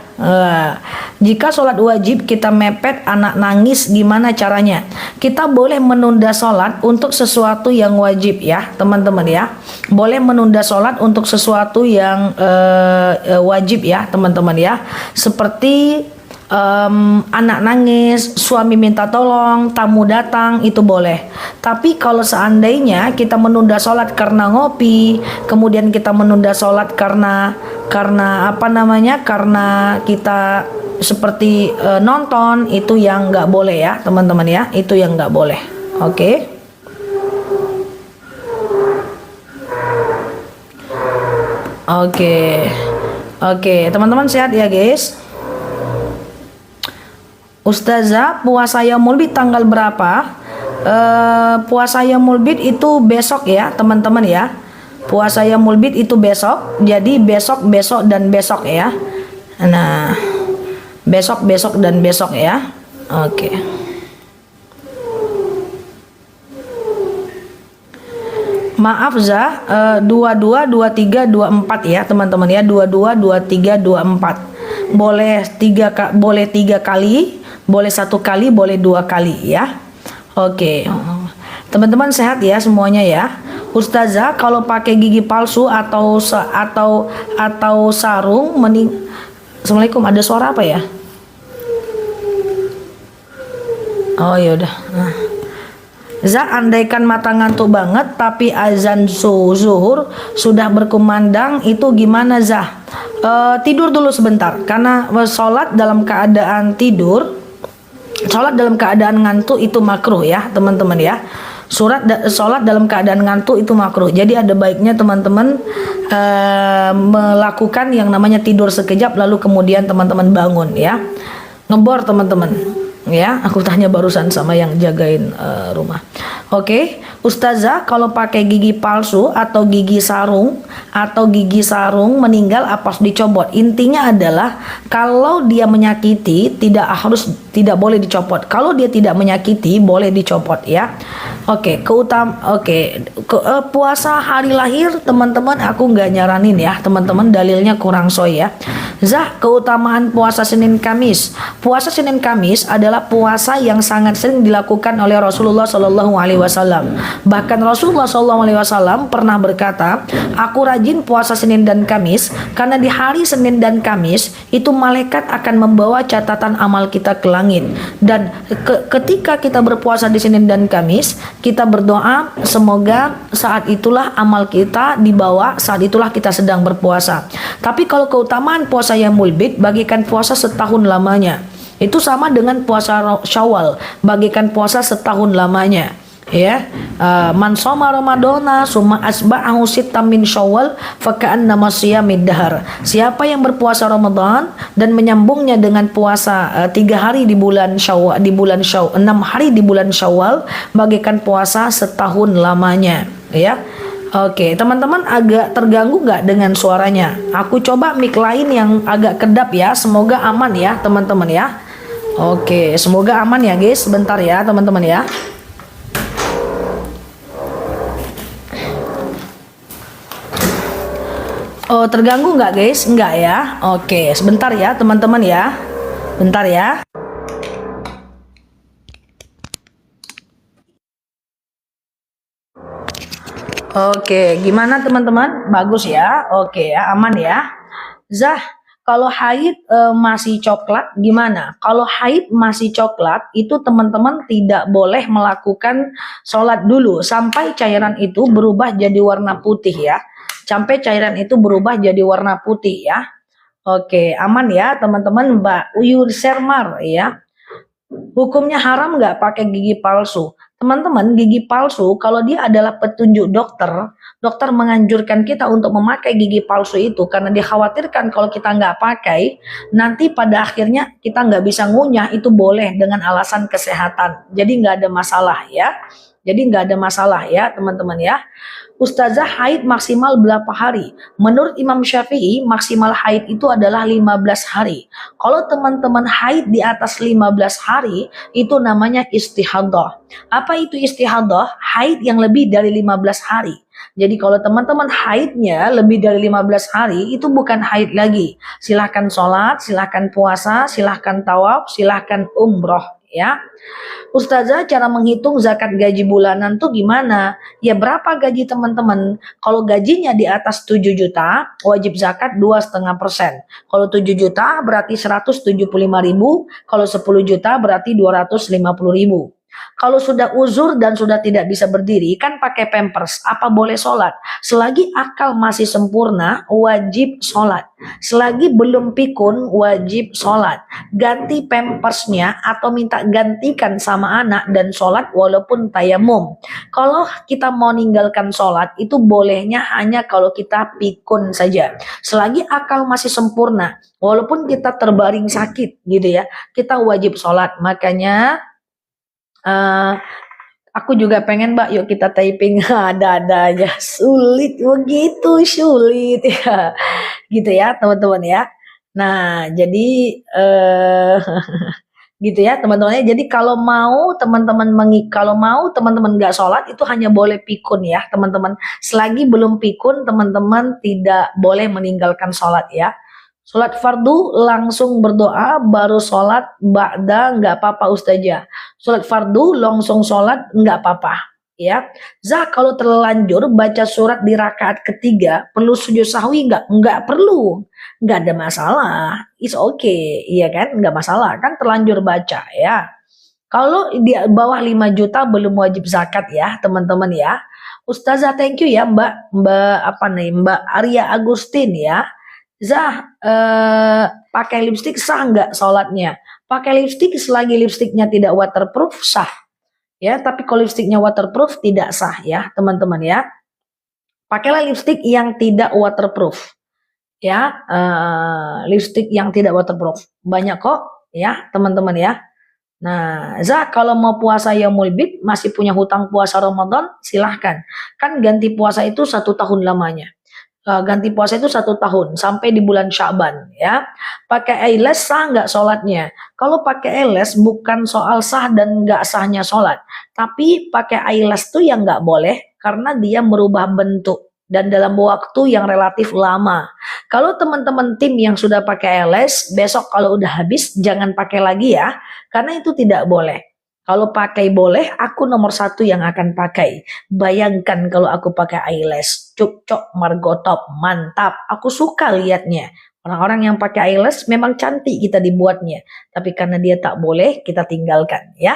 Jika sholat wajib kita mepet anak nangis, gimana caranya? Kita boleh menunda sholat untuk sesuatu yang wajib ya teman-teman ya. Boleh menunda sholat untuk sesuatu yang wajib ya teman-teman ya. Seperti anak nangis, suami minta tolong, tamu datang, itu boleh. Tapi kalau seandainya kita menunda sholat karena ngopi, kemudian kita menunda sholat karena karena kita seperti nonton, itu yang nggak boleh ya teman-teman ya. Itu yang nggak boleh. Oke. Oke, teman-teman sehat ya guys. Ustazah, puasa Yaumul Bid tanggal berapa? Puasa Yaumul Bid itu besok ya teman-teman ya. Puasa Yaumul Bid itu besok. Jadi besok dan besok ya. Nah, besok dan besok ya. Oke. Maaf Zah, 22, 23, 24 ya teman-teman ya. 22, 23, 24. Boleh 3 kali, boleh 1 kali, boleh 2 kali ya. Oke. Teman-teman sehat ya semuanya ya. Ustazah, kalau pakai gigi palsu atau sarung Assalamualaikum, ada suara apa ya? Oh yaudah. Nah. Andaikan mata ngantuk banget tapi azan zuhur sudah berkumandang, itu gimana Zah? Tidur dulu sebentar, karena sholat dalam keadaan ngantuk itu makruh ya teman-teman ya. Sholat dalam keadaan ngantuk itu makruh. Jadi ada baiknya teman-teman melakukan yang namanya tidur sekejap lalu kemudian teman-teman bangun ya. Ngebor teman-teman ya. Aku tanya barusan sama yang jagain rumah. Oke, Ustazah, kalau pakai gigi palsu atau gigi sarung meninggal apa harus dicopot? Intinya adalah kalau dia menyakiti tidak boleh dicopot. Kalau dia tidak menyakiti boleh dicopot ya. Oke, puasa hari lahir teman-teman aku nggak nyaranin ya teman-teman, dalilnya kurang soy ya. Zah, keutamaan puasa Senin Kamis. Puasa Senin Kamis adalah puasa yang sangat sering dilakukan oleh Rasulullah Shallallahu Alaihi Wasallam. Bahkan Rasulullah Shallallahu Alaihi Wasallam pernah berkata, aku rajin puasa Senin dan Kamis karena di hari Senin dan Kamis itu malaikat akan membawa catatan amal kita ke langit. Dan ketika kita berpuasa di Senin dan Kamis, kita berdoa semoga saat itulah amal kita dibawa, saat itulah kita sedang berpuasa. Tapi kalau keutamaan puasa Yaumul Bid, bagikan puasa setahun lamanya. Itu sama dengan puasa Syawal, bagikan puasa setahun lamanya. Ya, man shoma ramadhana summa asba'ahu sittam min syawal faka'annama shiyamid dahar. Siapa yang berpuasa Ramadan dan menyambungnya dengan puasa 3 hari di bulan Syawal, 6 hari di bulan Syawal, bagikan puasa setahun lamanya ya. Oke, teman-teman agak terganggu nggak dengan suaranya? Aku coba mic lain yang agak kedap ya. Semoga aman ya teman-teman ya. Oke, semoga aman ya guys. Sebentar ya teman-teman ya. Oh, terganggu nggak guys? Nggak ya? Oke, sebentar ya teman-teman ya. Bentar ya. Oke, gimana teman-teman? Bagus ya? Oke ya, aman ya. Zah, kalau haid masih coklat gimana? Kalau haid masih coklat, itu teman-teman tidak boleh melakukan sholat dulu sampai cairan itu berubah jadi warna putih ya. Sampai cairan itu berubah jadi warna putih ya. Oke, aman ya teman-teman. Mbak Uyur Sermar ya. Hukumnya haram nggak pakai gigi palsu? Teman-teman, gigi palsu kalau dia adalah petunjuk dokter, dokter menganjurkan kita untuk memakai gigi palsu itu karena dikhawatirkan kalau kita nggak pakai, nanti pada akhirnya kita nggak bisa ngunyah, itu boleh dengan alasan kesehatan. Jadi nggak ada masalah ya. Jadi nggak ada masalah ya teman-teman ya. Ustazah, haid maksimal berapa hari? Menurut Imam Syafi'i, maksimal haid itu adalah 15 hari. Kalau teman-teman haid di atas 15 hari, itu namanya istihadah. Apa itu istihadah? Haid yang lebih dari 15 hari. Jadi kalau teman-teman haidnya lebih dari 15 hari, itu bukan haid lagi. Silahkan sholat, silahkan puasa, silahkan tawaf, silahkan umroh ya. Ustazah, cara menghitung zakat gaji bulanan tuh gimana? Ya berapa gaji teman-teman? Kalau gajinya di atas 7 juta, wajib zakat 2,5%. Kalau 7 juta berarti 175.000, kalau 10 juta berarti 250.000. Kalau sudah uzur dan sudah tidak bisa berdiri, kan pakai pampers, apa boleh sholat? Selagi akal masih sempurna, wajib sholat. Selagi belum pikun, wajib sholat. Ganti pampersnya atau minta gantikan sama anak dan sholat walaupun tayamum. Kalau kita mau ninggalkan sholat, itu bolehnya hanya kalau kita pikun saja. Selagi akal masih sempurna, walaupun kita terbaring sakit gitu ya, kita wajib sholat. Makanya aku juga pengen Mbak, yuk kita typing. Ada-ada aja sulit, begitu sulit ya, gitu ya teman-teman ya. Nah jadi gitu ya teman-teman ya. Jadi kalau mau teman-teman nggak sholat, itu hanya boleh pikun ya teman-teman. Selagi belum pikun, teman-teman tidak boleh meninggalkan sholat ya. Sholat fardu langsung berdoa baru sholat ba'da nggak apa-apa Ustazah. Sholat fardu langsung sholat nggak apa-apa ya. Zah, kalau terlanjur baca surat di rakaat ketiga perlu sujud sahwi nggak? Nggak perlu, nggak ada masalah. It's okay, iya kan? Nggak masalah kan terlanjur baca ya. Kalau di bawah 5 juta belum wajib zakat ya teman-teman ya. Ustazah, thank you ya Mbak Arya Agustin ya. Zah, pakai lipstik sah nggak sholatnya? Pakai lipstik selagi lipstiknya tidak waterproof sah ya, tapi kalau lipstiknya waterproof tidak sah ya teman-teman ya. Pakailah lipstik yang tidak waterproof ya, lipstik yang tidak waterproof banyak kok ya teman-teman ya. Nah, Zah, kalau mau puasa yaumul bid masih punya hutang puasa Ramadan, silahkan. Kan ganti puasa itu 1 tahun lamanya. Ganti puasa itu 1 tahun sampai di bulan Sya'ban ya. Pakai eyelash sah nggak sholatnya? Kalau pakai eyelash bukan soal sah dan nggak sahnya sholat, tapi pakai eyelash tuh yang nggak boleh karena dia merubah bentuk dan dalam waktu yang relatif lama. Kalau teman-teman tim yang sudah pakai eyelash, besok kalau udah habis jangan pakai lagi ya, karena itu tidak boleh. Kalau pakai boleh, aku nomor 1 yang akan pakai. Bayangkan kalau aku pakai eyelash, cuk margotop, mantap. Aku suka liatnya. Orang-orang yang pakai eyelash memang cantik kita dibuatnya. Tapi karena dia tak boleh, kita tinggalkan ya.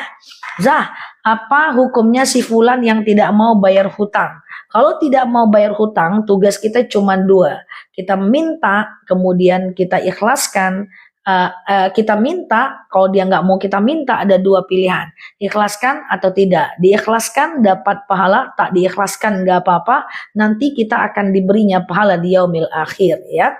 Zah, apa hukumnya si fulan yang tidak mau bayar hutang? Kalau tidak mau bayar hutang, tugas kita cuma 2. Kita minta, kemudian kita ikhlaskan. Kita minta, kalau dia nggak mau kita minta, ada 2 pilihan, ikhlaskan atau tidak. Diikhlaskan dapat pahala, tak diikhlaskan nggak apa-apa, nanti kita akan diberinya pahala di yaumil akhir ya.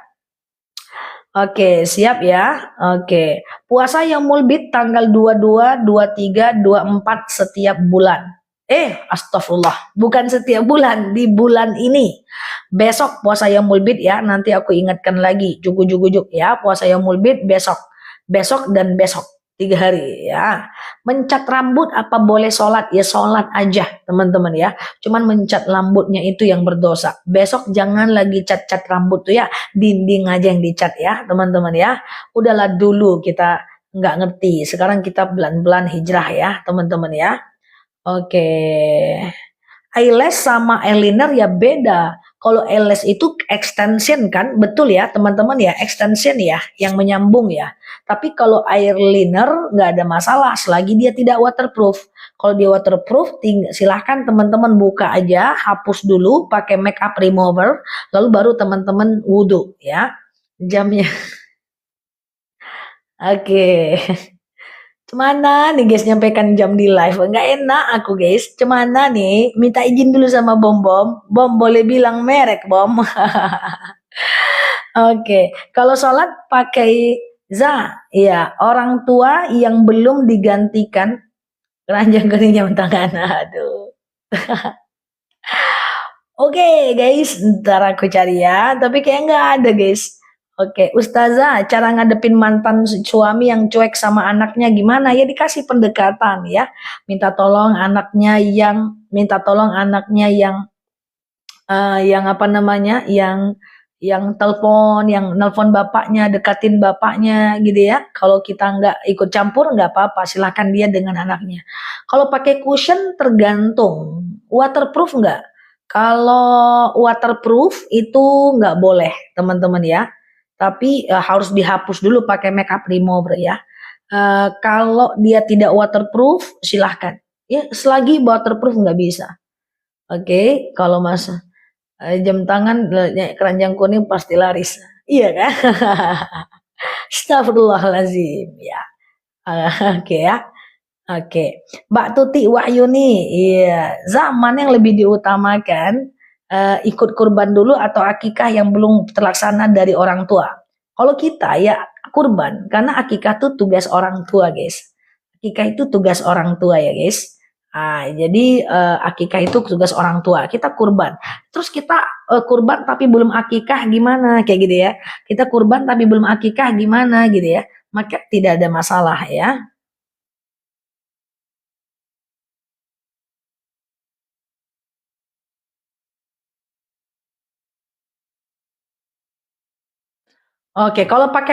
Oke, siap ya. Oke, puasa yaumul bid tanggal 22, 23, 24 setiap bulan. Astagfirullah, bukan setiap bulan, di bulan ini. Besok puasa yaumul bid ya, nanti aku ingatkan lagi, jugu-jugu ya, puasa yaumul bid besok. Besok dan besok 3 hari ya. Mencat rambut apa boleh sholat? Ya sholat aja teman-teman ya. Cuman mencat rambutnya itu yang berdosa. Besok jangan lagi cat-cat rambut tuh ya. Dinding aja yang dicat ya teman-teman ya. Udahlah dulu kita nggak ngerti. Sekarang kita pelan-pelan hijrah ya teman-teman ya. Oke. Eyelash sama eyeliner ya beda. Kalau eyelash itu extension kan, betul ya teman-teman ya, extension ya, yang menyambung ya. Tapi kalau eyeliner nggak ada masalah selagi dia tidak waterproof. Kalau dia waterproof, silahkan teman-teman buka aja, hapus dulu pakai makeup remover, lalu baru teman-teman wudhu ya. Jamnya. Oke. Cemana nih guys nyampaikan jam di live? Nggak enak aku guys. Cemana nih? Minta izin dulu sama Bom Bom. Bom boleh bilang merek Bom. Oke. Kalau sholat pakai za. Ya, orang tua yang belum digantikan keranjang keningnya tangan. Aduh. Oke guys, ntar aku cari ya. Tapi kayak nggak ada guys. Oke, Ustazah, cara ngadepin mantan suami yang cuek sama anaknya gimana? Ya dikasih pendekatan ya. Minta tolong anaknya yang apa namanya? Yang telepon, yang nelpon bapaknya, dekatin bapaknya gitu ya. Kalau kita nggak ikut campur nggak apa-apa, silahkan dia dengan anaknya. Kalau pakai cushion tergantung. Waterproof nggak? Kalau waterproof itu nggak boleh, teman-teman ya. Tapi harus dihapus dulu pakai makeup remover ya. Kalau dia tidak waterproof, silahkan. Ya, selagi waterproof nggak bisa. Oke, kalau masa jam tangan keranjang kuning pasti laris. Iya kan? Astagfirullahalazim ya. Oke ya. Oke, Mbak Tuti Wahyuni, iya, zaman yang lebih diutamakan ikut kurban dulu atau akikah yang belum terlaksana dari orang tua. Kalau kita ya kurban, karena akikah itu tugas orang tua, guys. Akikah itu tugas orang tua ya, guys. Jadi akikah itu tugas orang tua. Kita kurban. Terus kita kurban tapi belum akikah gimana kayak gitu ya. Kita kurban tapi belum akikah gimana gitu ya. Maka tidak ada masalah ya. Oke, kalau pakai